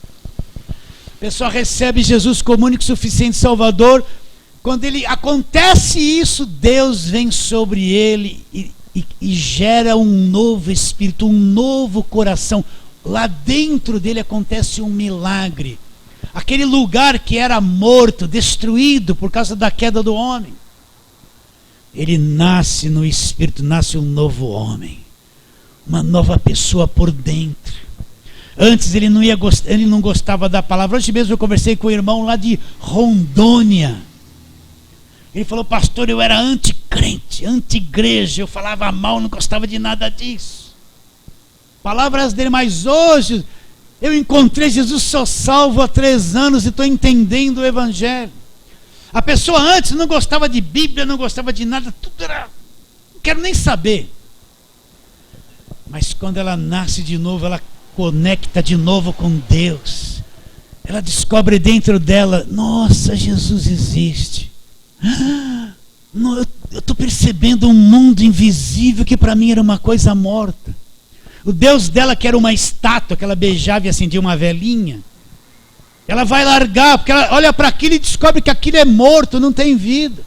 a pessoa recebe Jesus como único e suficiente Salvador. Quando acontece isso, Deus vem sobre ele e gera um novo espírito, um novo coração. Lá dentro dele acontece um milagre. Aquele lugar que era morto, destruído por causa da queda do homem, ele nasce no espírito, nasce um novo homem, uma nova pessoa por dentro. Antes ele não gostava da palavra. Hoje mesmo eu conversei com um irmão lá de Rondônia. Ele falou: pastor, eu era anticrente, anti-igreja, eu falava mal, não gostava de nada disso. Palavras dele, mas hoje eu encontrei Jesus, sou salvo há 3 anos e estou entendendo o Evangelho. A pessoa antes não gostava de Bíblia, não gostava de nada, tudo era, não quero nem saber. Mas quando ela nasce de novo, ela conecta de novo com Deus. Ela descobre dentro dela: nossa, Jesus existe. Eu estou percebendo um mundo invisível que para mim era uma coisa morta. O Deus dela, que era uma estátua que ela beijava e acendia uma velinha, ela vai largar, porque ela olha para aquilo e descobre que aquilo é morto, não tem vida.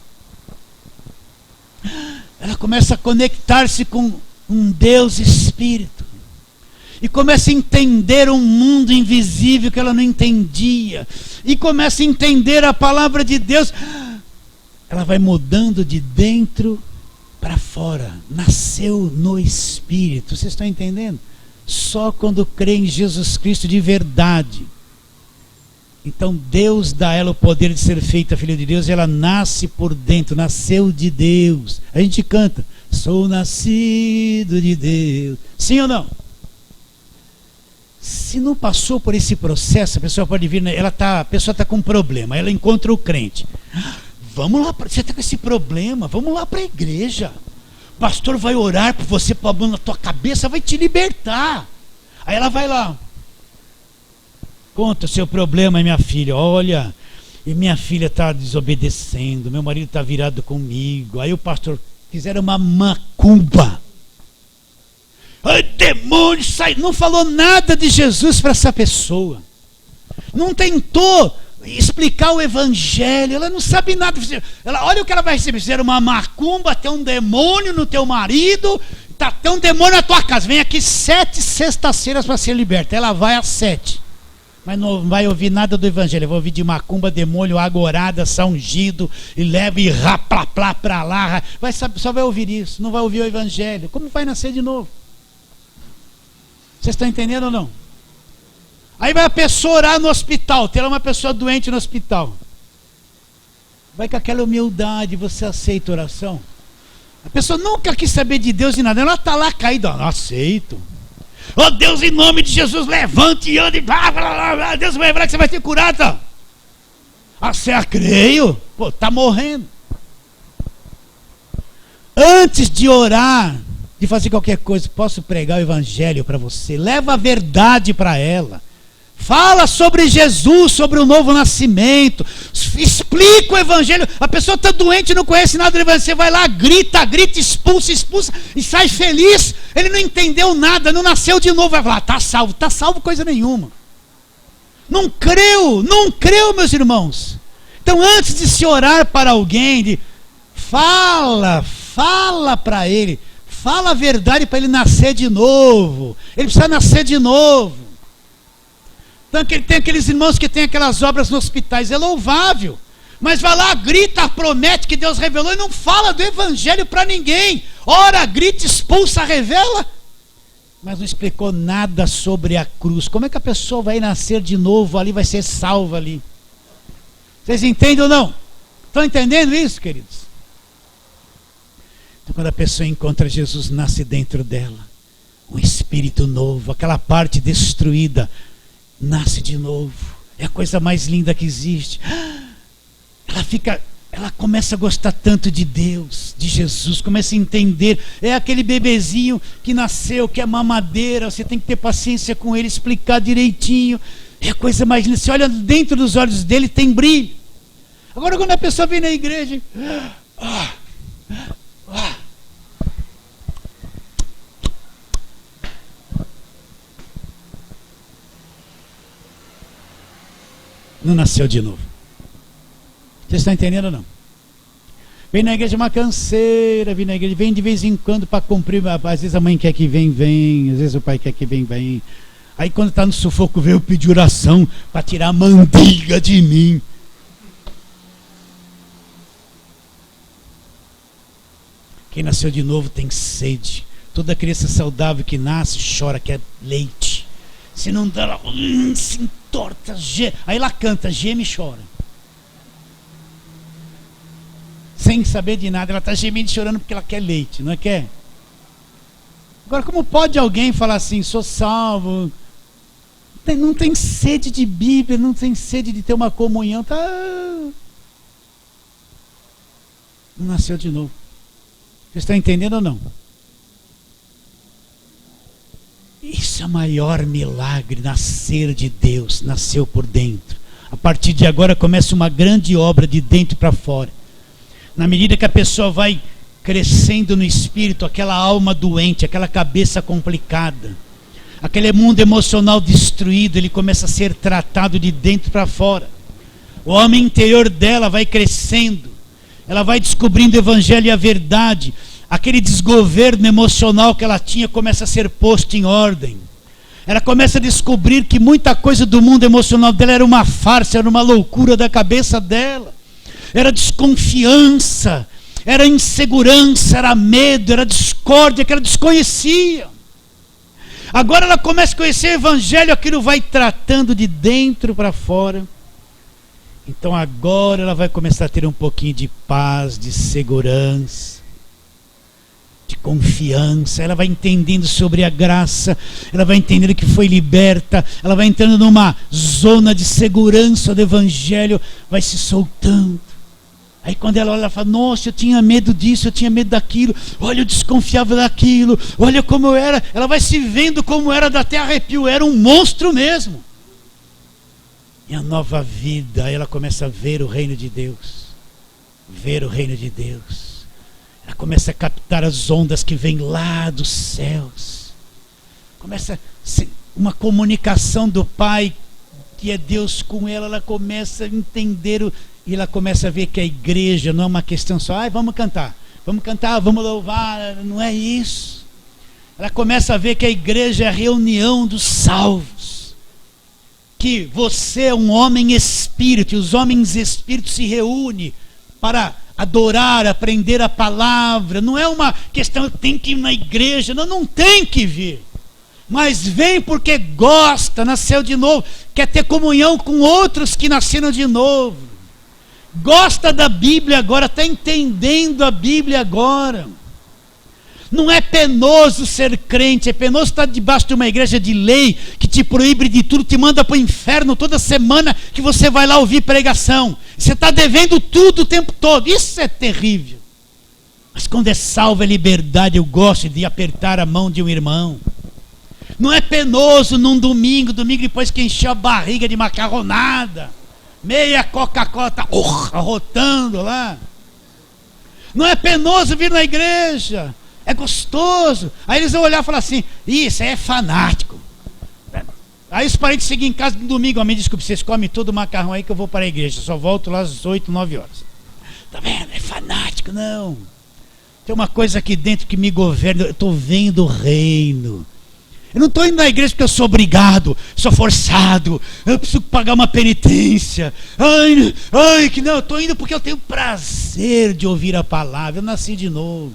Ela começa a conectar-se com um Deus Espírito e começa a entender um mundo invisível que ela não entendia, e começa a entender a palavra de Deus. Ela ela vai mudando de dentro para fora. Nasceu no Espírito. Vocês estão entendendo? Só quando crê em Jesus Cristo de verdade. Então Deus dá a ela o poder de ser feita filha de Deus, e ela nasce por dentro, nasceu de Deus. A gente canta, sou nascido de Deus. Sim ou não? Se não passou por esse processo, a pessoa pode vir, a pessoa está com um problema, ela encontra o crente. Vamos lá, você está com esse problema, vamos lá para a igreja. O pastor vai orar por você, pôr a mão na tua cabeça, vai te libertar. Aí ela vai lá. Conta o seu problema, minha filha. Olha, e minha filha está desobedecendo, meu marido está virado comigo. Aí o pastor, fizeram uma macumba. Ai, demônio, sai. Não falou nada de Jesus para essa pessoa. Não tentou explicar o evangelho. Ela não sabe nada. Olha o que ela vai receber. Fizeram uma macumba, tem um demônio no teu marido, tem um demônio na tua casa. Vem aqui 7 sextas-feiras para ser liberta. Ela vai às 7. Mas não vai ouvir nada do evangelho. Vai ouvir de macumba, demônio, agorada, são ungido, e leva e raplá pra lá. Só vai ouvir isso, não vai ouvir o evangelho. Como vai nascer de novo? Vocês estão entendendo ou não? Aí vai a pessoa orar no hospital, tem uma pessoa doente no hospital. Vai com aquela humildade, você aceita a oração? A pessoa nunca quis saber de Deus e nada, ela está lá caída, não aceito. Oh Deus, em nome de Jesus, levante e ande. Deus vai lembrar que você vai ter curado. Você creio? Pô, está morrendo. Antes de orar, de fazer qualquer coisa, posso pregar o evangelho para você. Leva a verdade para ela. Fala sobre Jesus, sobre o novo nascimento. Explica o evangelho. A pessoa está doente, não conhece nada do evangelho. Você vai lá, grita, expulsa e sai feliz. Ele não entendeu nada, não nasceu de novo. Vai falar, está salvo coisa nenhuma. Não creu, meus irmãos. Então antes de se orar para alguém, fala para ele. Fala a verdade para ele nascer de novo. Ele precisa nascer de novo. Então, tem aqueles irmãos que tem aquelas obras nos hospitais, é louvável. Mas vai lá, grita, promete que Deus revelou e não fala do evangelho para ninguém. Ora, grita, expulsa, revela. Mas não explicou nada sobre a cruz. Como é que a pessoa vai nascer de novo ali, vai ser salva ali? Vocês entendem ou não? Estão entendendo isso, queridos? Então, quando a pessoa encontra Jesus, nasce dentro dela um espírito novo, aquela parte destruída nasce de novo. É a coisa mais linda que existe. Ela começa a gostar tanto de Deus, de Jesus, começa a entender. É aquele bebezinho que nasceu, que é mamadeira, você tem que ter paciência com ele, explicar direitinho. É a coisa mais linda. Você olha dentro dos olhos dele, tem brilho. Agora quando a pessoa vem na igreja, não nasceu de novo. Vocês estão entendendo ou não? Vem na igreja uma canseira, vem de vez em quando para cumprir. Às vezes a mãe quer que vem, às vezes o pai quer que vem. Aí quando está no sufoco veio pedir oração para tirar a mandiga de mim. Quem nasceu de novo tem sede. Toda criança saudável que nasce chora, quer leite. Se não dá, ela se entorta, aí ela canta, geme e chora. Sem saber de nada, ela está gemendo e chorando porque ela quer leite, não é quer? Agora, como pode alguém falar assim, sou salvo, não tem sede de Bíblia, não tem sede de ter uma comunhão, não nasceu de novo. Vocês estão entendendo ou não? Isso é o maior milagre, nascer de Deus, nasceu por dentro. A partir de agora começa uma grande obra de dentro para fora. Na medida que a pessoa vai crescendo no espírito, aquela alma doente, aquela cabeça complicada, aquele mundo emocional destruído, ele começa a ser tratado de dentro para fora. O homem interior dela vai crescendo, ela vai descobrindo o evangelho e a verdade. Aquele desgoverno emocional que ela tinha começa a ser posto em ordem. Ela começa a descobrir que muita coisa do mundo emocional dela era uma farsa, era uma loucura da cabeça dela. era desconfiança, era insegurança, era medo, era discórdia que ela desconhecia. Agora ela começa a conhecer o Evangelho, aquilo vai tratando de dentro para fora. Então agora ela vai começar a ter um pouquinho de paz, de segurança, de confiança. Ela vai entendendo sobre a graça, ela vai entendendo que foi liberta, ela vai entrando numa zona de segurança do Evangelho, vai se soltando. Aí quando ela olha, ela fala: nossa, eu tinha medo disso, eu tinha medo daquilo, olha, eu desconfiava daquilo, olha como eu era. Ela vai se vendo como era, dá até arrepio, era um monstro mesmo. E a nova vida, aí ela começa a ver o reino de Deus, ver o reino de Deus. Ela começa a captar as ondas que vêm lá dos céus. Começa uma comunicação do Pai, que é Deus com ela. Ela começa a entender, e ela começa a ver que a igreja não é uma questão só, vamos cantar, vamos louvar, não é isso. Ela começa a ver que a igreja é a reunião dos salvos. Que você é um homem espírito, e os homens espíritos se reúnem para adorar, aprender a palavra. Não é uma questão, tem que ir na igreja, não tem que vir, mas vem porque gosta, nasceu de novo, quer ter comunhão com outros que nasceram de novo, gosta da Bíblia agora, está entendendo a Bíblia agora. Não é penoso ser crente, é penoso estar debaixo de uma igreja de lei que te proíbe de tudo, te manda para o inferno toda semana que você vai lá ouvir pregação. Você está devendo tudo o tempo todo, isso é terrível. Mas quando é salvo, é liberdade. Eu gosto de apertar a mão de um irmão. Não é penoso num domingo depois que encheu a barriga de macarronada, meia Coca-Cola está arrotando lá. Não é penoso vir na igreja, é gostoso. Aí eles vão olhar e falar assim: isso aí é fanático. Aí os parentes seguem em casa no domingo: me desculpe, vocês comem todo o macarrão aí que eu vou para a igreja, só volto lá às 8, 9 horas. Tá vendo? É fanático. Não, tem uma coisa aqui dentro que me governa. Eu estou vendo o reino. Eu não estou indo na igreja porque eu sou obrigado, sou forçado, eu preciso pagar uma penitência. Ai, que não, eu estou indo porque eu tenho prazer de ouvir a palavra. Eu nasci de novo.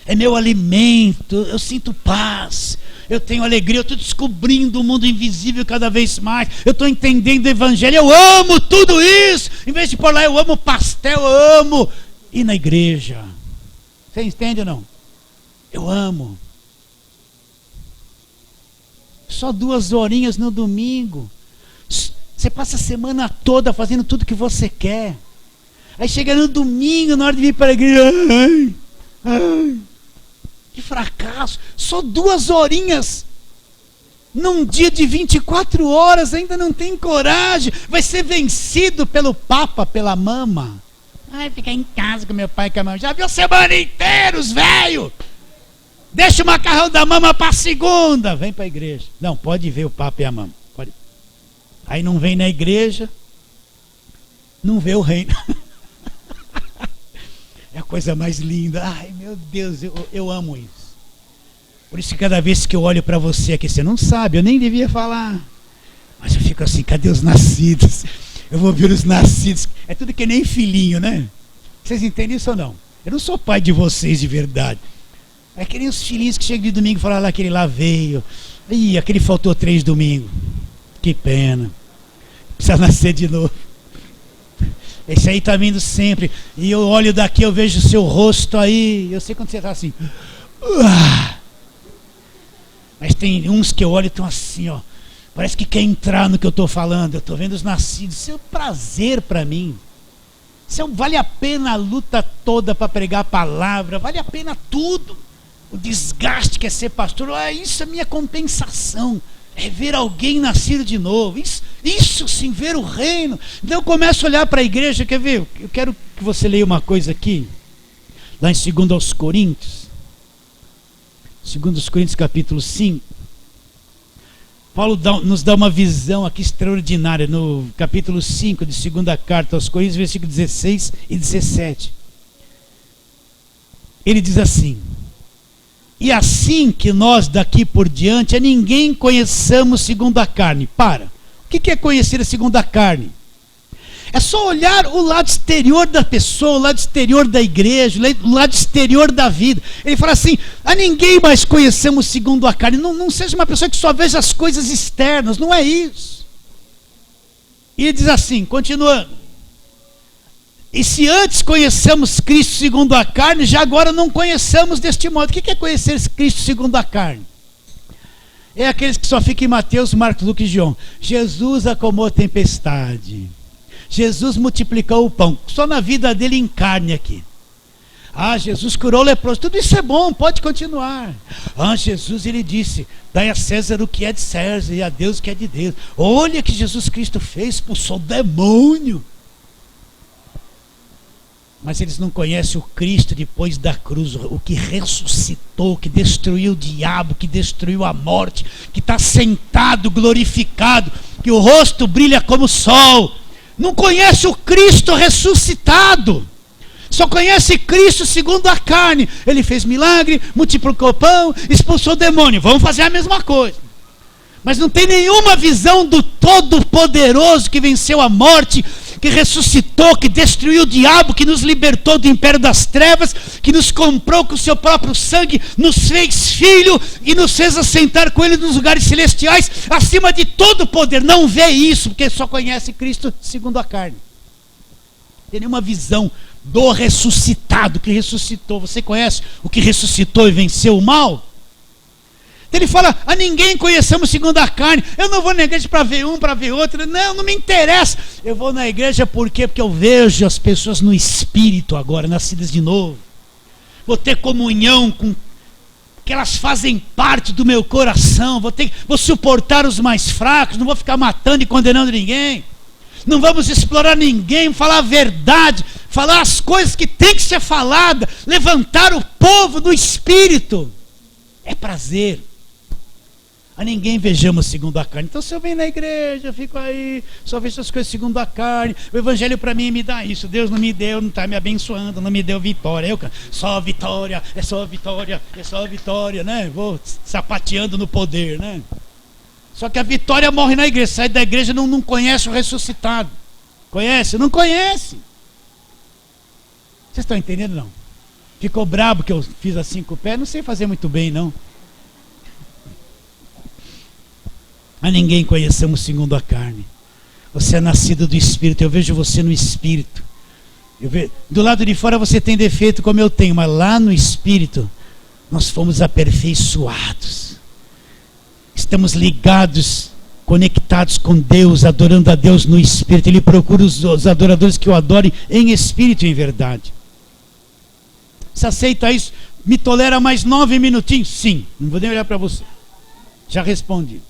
É meu alimento, eu sinto paz, eu tenho alegria, eu estou descobrindo o mundo invisível cada vez mais, eu estou entendendo o Evangelho, eu amo tudo isso. Em vez de pôr lá, eu amo pastel, eu amo ir na igreja. Você entende ou não? Eu amo. Só 2 horinhas no domingo. Você passa a semana toda fazendo tudo que você quer. Aí chega no domingo, na hora de vir para a igreja, ai, que fracasso. Só 2 horinhas num dia de 24 horas, ainda não tem coragem. Vai ser vencido pelo papa, pela mama. Ai, ficar em casa com meu pai e com a mãe. Já viu a semana inteira, os velhos. Deixa o macarrão da mama para segunda. Vem para a igreja. Não, pode ver o papa e a mama. Pode. Aí não vem na igreja, não vê o reino. É a coisa mais linda. Ai, meu Deus, eu amo isso. Por isso que cada vez que eu olho para você aqui, você não sabe, eu nem devia falar, mas eu fico assim: cadê os nascidos? Eu vou ver os nascidos. É tudo que nem filhinho, né? Vocês entendem isso ou não? Eu não sou pai de vocês de verdade. É que nem os filhinhos que chegam de domingo e falam: lá, aquele lá veio. Ih, aquele faltou 3 domingos. Que pena. Precisa nascer de novo. Esse aí está vindo sempre. E eu olho daqui, eu vejo o seu rosto aí. Eu sei quando você está assim. Mas tem uns que eu olho e estão assim, ó. Parece que quer entrar no que eu estou falando. Eu estou vendo os nascidos. Isso é um prazer para mim. Isso vale a pena a luta toda para pregar a palavra. Vale a pena tudo. O desgaste que é ser pastor. Isso é minha compensação. É ver alguém nascido de novo. Isso sim, ver o reino. Então eu começo a olhar para a igreja. Quer ver? Eu quero que você leia uma coisa aqui. Lá em 2 Coríntios. 2 Coríntios capítulo 5. Paulo nos dá uma visão aqui extraordinária. No capítulo 5 de 2ª carta aos Coríntios, versículos 16 e 17. Ele diz assim: e assim que nós daqui por diante a ninguém conheçamos segundo a carne. O que é conhecer a segundo a carne? É só olhar o lado exterior da pessoa, o lado exterior da igreja, o lado exterior da vida. Ele fala assim: a ninguém mais conhecemos segundo a carne. Não seja uma pessoa que só veja as coisas externas, não é isso. E ele diz assim, continuando: e se antes conhecemos Cristo segundo a carne, já agora não conhecemos deste modo. O que é conhecer Cristo segundo a carne? É aqueles que só ficam em Mateus, Marcos, Lucas e João. Jesus acalmou a tempestade. Jesus multiplicou o pão. Só na vida dele em carne aqui. Ah, Jesus curou o leproso. Tudo isso é bom, pode continuar. Ah, Jesus, ele disse: dai a César o que é de César e a Deus o que é de Deus. Olha o que Jesus Cristo fez, expulsou o demônio. Mas eles não conhecem o Cristo depois da cruz, o que ressuscitou, que destruiu o diabo, que destruiu a morte, que está sentado, glorificado, que o rosto brilha como o sol. Não conhece o Cristo ressuscitado. Só conhece Cristo segundo a carne. Ele fez milagre, multiplicou o pão, expulsou o demônio. Vamos fazer a mesma coisa. Mas não tem nenhuma visão do Todo-Poderoso que venceu a morte, que ressuscitou, que destruiu o diabo, que nos libertou do império das trevas, que nos comprou com o seu próprio sangue, nos fez filho e nos fez assentar com ele nos lugares celestiais, acima de todo poder. Não vê isso, porque só conhece Cristo segundo a carne. Não tem nenhuma visão do ressuscitado, que ressuscitou. Você conhece o que ressuscitou e venceu o mal? Ele fala: a ninguém conhecemos segundo a carne. Eu não vou na igreja para ver um, para ver outro. Não me interessa. Eu vou na igreja por quê? Porque eu vejo as pessoas no espírito agora, nascidas de novo. Vou ter comunhão com que elas fazem parte do meu coração. Vou suportar os mais fracos. Não vou ficar matando e condenando ninguém. Não vamos explorar ninguém, falar a verdade, falar as coisas que tem que ser falada, levantar o povo no espírito. É prazer. A ninguém vejamos segundo a carne. Então, se eu venho na igreja, eu fico aí, só vejo as coisas segundo a carne. O evangelho para mim me dá isso. Deus não me deu, não está me abençoando, não me deu vitória. Só vitória, é só vitória, é só vitória, né? Vou sapateando no poder, né? Só que a vitória morre na igreja. Sai da igreja, não conhece o ressuscitado. Conhece? Não conhece. Vocês estão entendendo, não? Ficou brabo que eu fiz assim com o pé? Não sei fazer muito bem, não. A ninguém conhecemos segundo a carne. Você é nascido do Espírito. Eu vejo você no Espírito. Do lado de fora você tem defeito como eu tenho, mas lá no Espírito nós fomos aperfeiçoados. Estamos ligados, conectados com Deus, adorando a Deus no Espírito. Ele procura os adoradores que o adorem em Espírito e em verdade. Você aceita isso? Me tolera mais 9 minutinhos? Sim. Não vou nem olhar para você. Já respondi.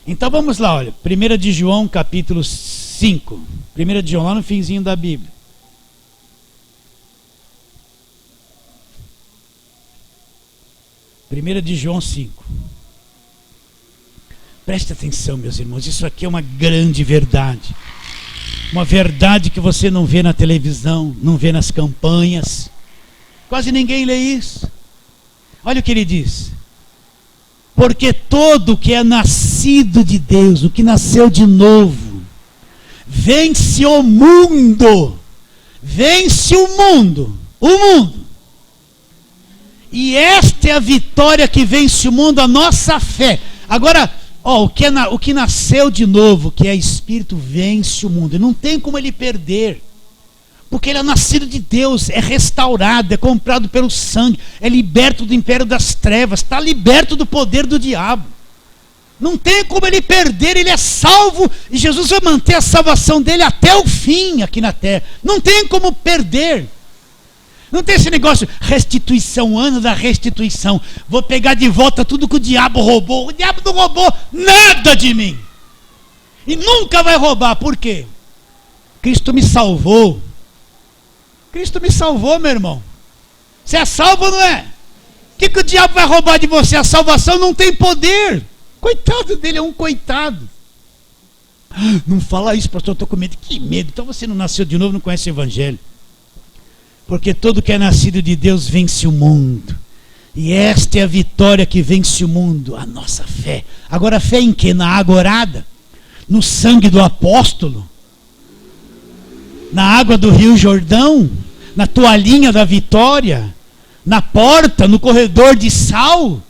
Então vamos lá, olha. 1 de João, capítulo 5. 1 de João, lá no finzinho da Bíblia. Primeira de João 5. Preste atenção, meus irmãos. Isso aqui é uma grande verdade. Uma verdade que você não vê na televisão, não vê nas campanhas. Quase ninguém lê isso. Olha o que ele diz. Porque todo que é nascido de Deus, o que nasceu de novo, vence o mundo. Vence o mundo. O mundo. E esta é a vitória que vence o mundo, a nossa fé. Agora, o que nasceu de novo, que é Espírito, vence o mundo. Não tem como ele perder. Porque ele é nascido de Deus, é restaurado, é comprado pelo sangue, é liberto do império das trevas, está liberto do poder do diabo. Não tem como ele perder, ele é salvo e Jesus vai manter a salvação dele até o fim aqui na terra. Não tem como perder. Não tem esse negócio, restituição, ano da restituição. Vou pegar de volta tudo que o diabo roubou. O diabo não roubou nada de mim. E nunca vai roubar, por quê? Cristo me salvou. Cristo me salvou, meu irmão. Você é salvo ou não é? O que o diabo vai roubar de você? A salvação não tem poder. Coitado dele, é um coitado. Não fala isso, pastor, eu estou com medo. Que medo? Então você não nasceu de novo, não conhece o evangelho. Porque todo que é nascido de Deus vence o mundo. E esta é a vitória que vence o mundo, a nossa fé. Agora, fé em quê? Na agorada? No sangue do apóstolo? na água do Rio Jordão, na toalhinha da vitória, na porta, no corredor de sal.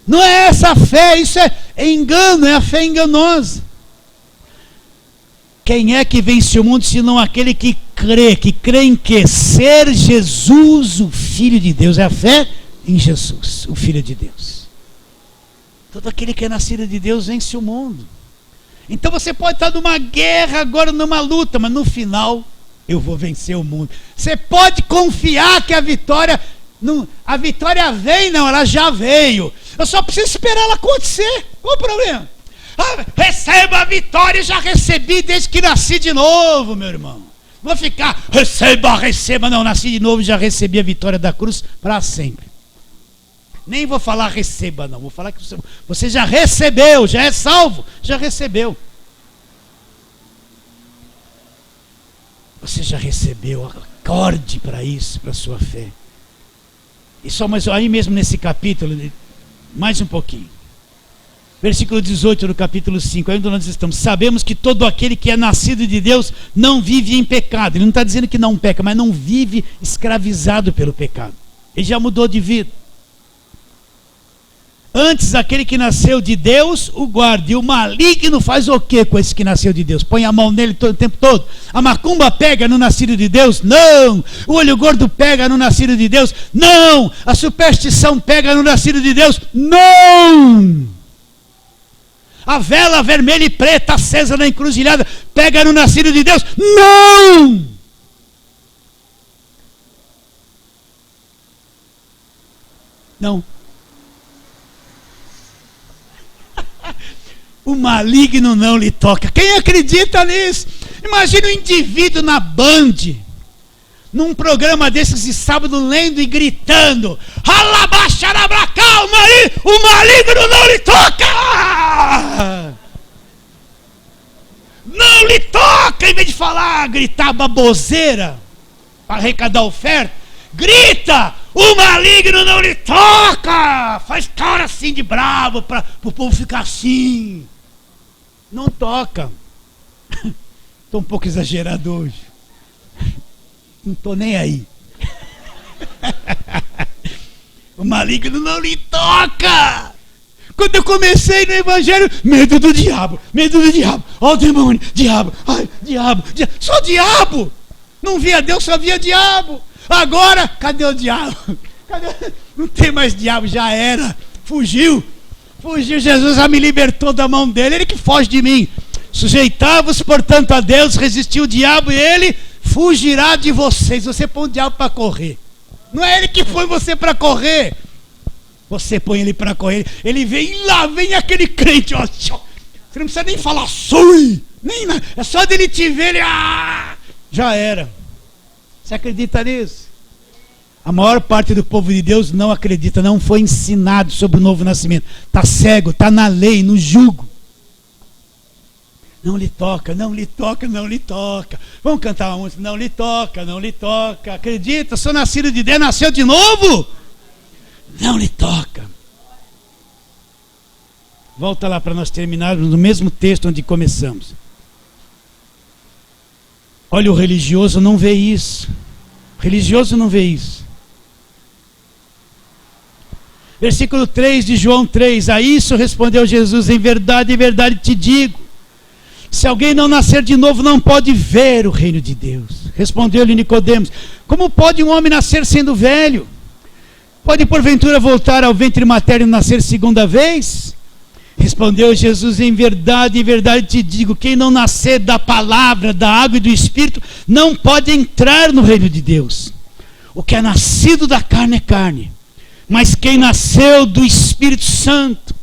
Não é essa a fé, isso é engano, é a fé enganosa. Quem é que vence o mundo senão aquele que crê em que? Ser Jesus o Filho de Deus, é a fé em Jesus, o Filho de Deus. Todo aquele que é nascido de Deus vence o mundo. Então você pode estar numa guerra agora, numa luta, mas no final eu vou vencer o mundo. Você pode confiar que a vitória vem, não, ela já veio. Eu só preciso esperar ela acontecer. Qual o problema? Receba a vitória, já recebi desde que nasci de novo, meu irmão. Vou ficar, receba, não, nasci de novo, já recebi a vitória da cruz para sempre. Nem vou falar receba, não, vou falar que você já recebeu, já é salvo, já recebeu. Você já recebeu, acorde para isso, para a sua fé. E só mais aí mesmo nesse capítulo, mais um pouquinho. Versículo 18 do capítulo 5, aí onde nós estamos. Sabemos que todo aquele que é nascido de Deus não vive em pecado. Ele não está dizendo que não peca, mas não vive escravizado pelo pecado. Ele já mudou de vida. Antes, aquele que nasceu de Deus o guarda. E o maligno faz o que com esse que nasceu de Deus? Põe a mão nele o tempo todo. A macumba pega no nascido de Deus? Não. O olho gordo pega no nascido de Deus? Não. A superstição pega no nascido de Deus? Não. A vela vermelha e preta acesa na encruzilhada pega no nascido de Deus? Não! Não. O maligno não lhe toca. Quem acredita nisso? Imagina um indivíduo na Band, num programa desses de sábado, lendo e gritando: Alabaxarabra, calma aí, o maligno não lhe toca! Não lhe toca! Em vez de falar, gritar baboseira para arrecadar oferta, grita: o maligno não lhe toca! Faz cara assim de bravo para o povo ficar assim. Não toca. Estou um pouco exagerado hoje. Não estou nem aí. O maligno não lhe toca. Quando eu comecei no evangelho, medo do diabo, ó o demônio, diabo, ai, diabo, só diabo. Não via Deus, só via diabo. Agora, cadê o diabo? Não tem mais diabo, já era. Fugiu, Jesus já me libertou da mão dele, ele que foge de mim. Sujeitai-vos, portanto, a Deus, resistiu o diabo e ele fugirá de vocês. Você põe o diabo para correr. Não é ele que põe você para correr. Você põe ele para correr. Ele vem e lá vem aquele crente. Ó, você não precisa nem falar sui. Nem nada. É só dele te ver, ele já era. Você acredita nisso? A maior parte do povo de Deus não acredita, não foi ensinado sobre o novo nascimento. Está cego, está na lei, no jugo. Não lhe toca, não lhe toca, não lhe toca. Vamos cantar uma música. Não lhe toca, não lhe toca. Acredita, sou nascido de Deus, nasceu de novo. Não lhe toca. Volta lá para nós terminarmos no mesmo texto onde começamos. Olha, o religioso não vê isso. O religioso não vê isso. Versículo 3 de João 3. A isso respondeu Jesus: em verdade te digo, se alguém não nascer de novo, não pode ver o reino de Deus. Respondeu-lhe Nicodemos: como pode um homem nascer sendo velho? Pode porventura voltar ao ventre materno e nascer segunda vez? Respondeu Jesus: em verdade te digo, quem não nascer da palavra, da água e do Espírito, não pode entrar no reino de Deus. O que é nascido da carne é carne, mas quem nasceu do Espírito Santo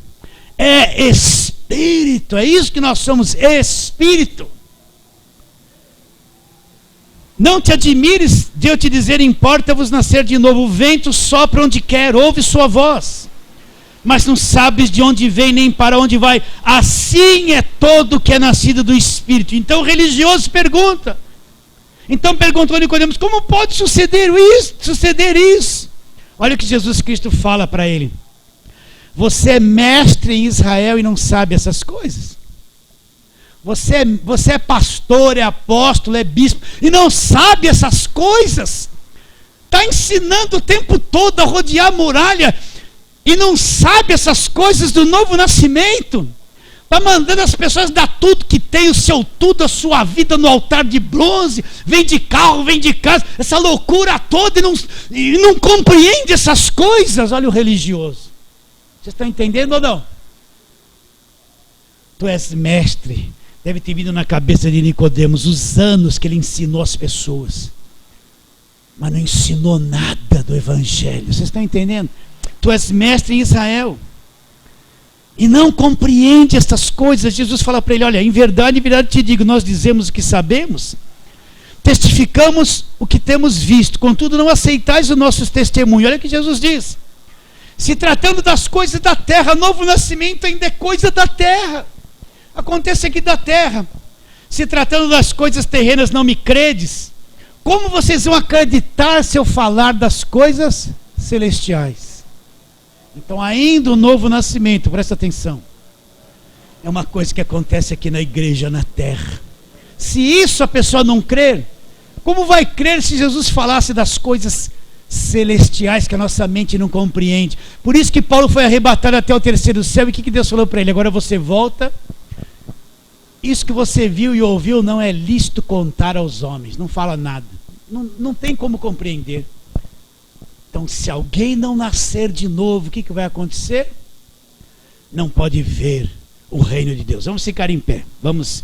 é Espírito. É isso que nós somos, Espírito. Não te admires de eu te dizer: importa-vos nascer de novo. O vento sopra onde quer, ouve sua voz, mas não sabes de onde vem nem para onde vai. Assim é todo que é nascido do Espírito. Então o religioso pergunta. Então perguntou Nicodemos: como pode suceder isso? Olha o que Jesus Cristo fala para ele: você é mestre em Israel e não sabe essas coisas? Você é pastor, é apóstolo, é bispo, e não sabe essas coisas. Está ensinando o tempo todo a rodear a muralha, e não sabe essas coisas do novo nascimento. Está mandando as pessoas dar tudo que tem, o seu tudo, a sua vida no altar de bronze, vende carro, vende casa, essa loucura toda, e não compreende essas coisas. Olha o religioso. Vocês estão entendendo ou não? Tu és mestre. Deve ter vindo na cabeça de Nicodemos os anos que ele ensinou as pessoas, mas não ensinou nada do evangelho. Vocês estão entendendo? Tu és mestre em Israel e não compreende estas coisas. Jesus fala para ele: olha, em verdade te digo, nós dizemos o que sabemos, testificamos o que temos visto, contudo não aceitais o nosso testemunho. Olha o que Jesus diz: se tratando das coisas da terra, novo nascimento ainda é coisa da terra, acontece aqui da terra. Se tratando das coisas terrenas não me credes, como vocês vão acreditar se eu falar das coisas celestiais? Então ainda o novo nascimento, presta atenção, é uma coisa que acontece aqui na igreja, na terra. Se isso a pessoa não crer, como vai crer se Jesus falasse das coisas celestiais que a nossa mente não compreende? Por isso que Paulo foi arrebatado até o terceiro céu. E o que Deus falou para ele? Agora você volta. Isso que você viu e ouviu não é lícito contar aos homens. Não fala nada, não tem como compreender. Então, se alguém não nascer de novo, o que vai acontecer? Não pode ver o reino de Deus. Vamos ficar em pé. Vamos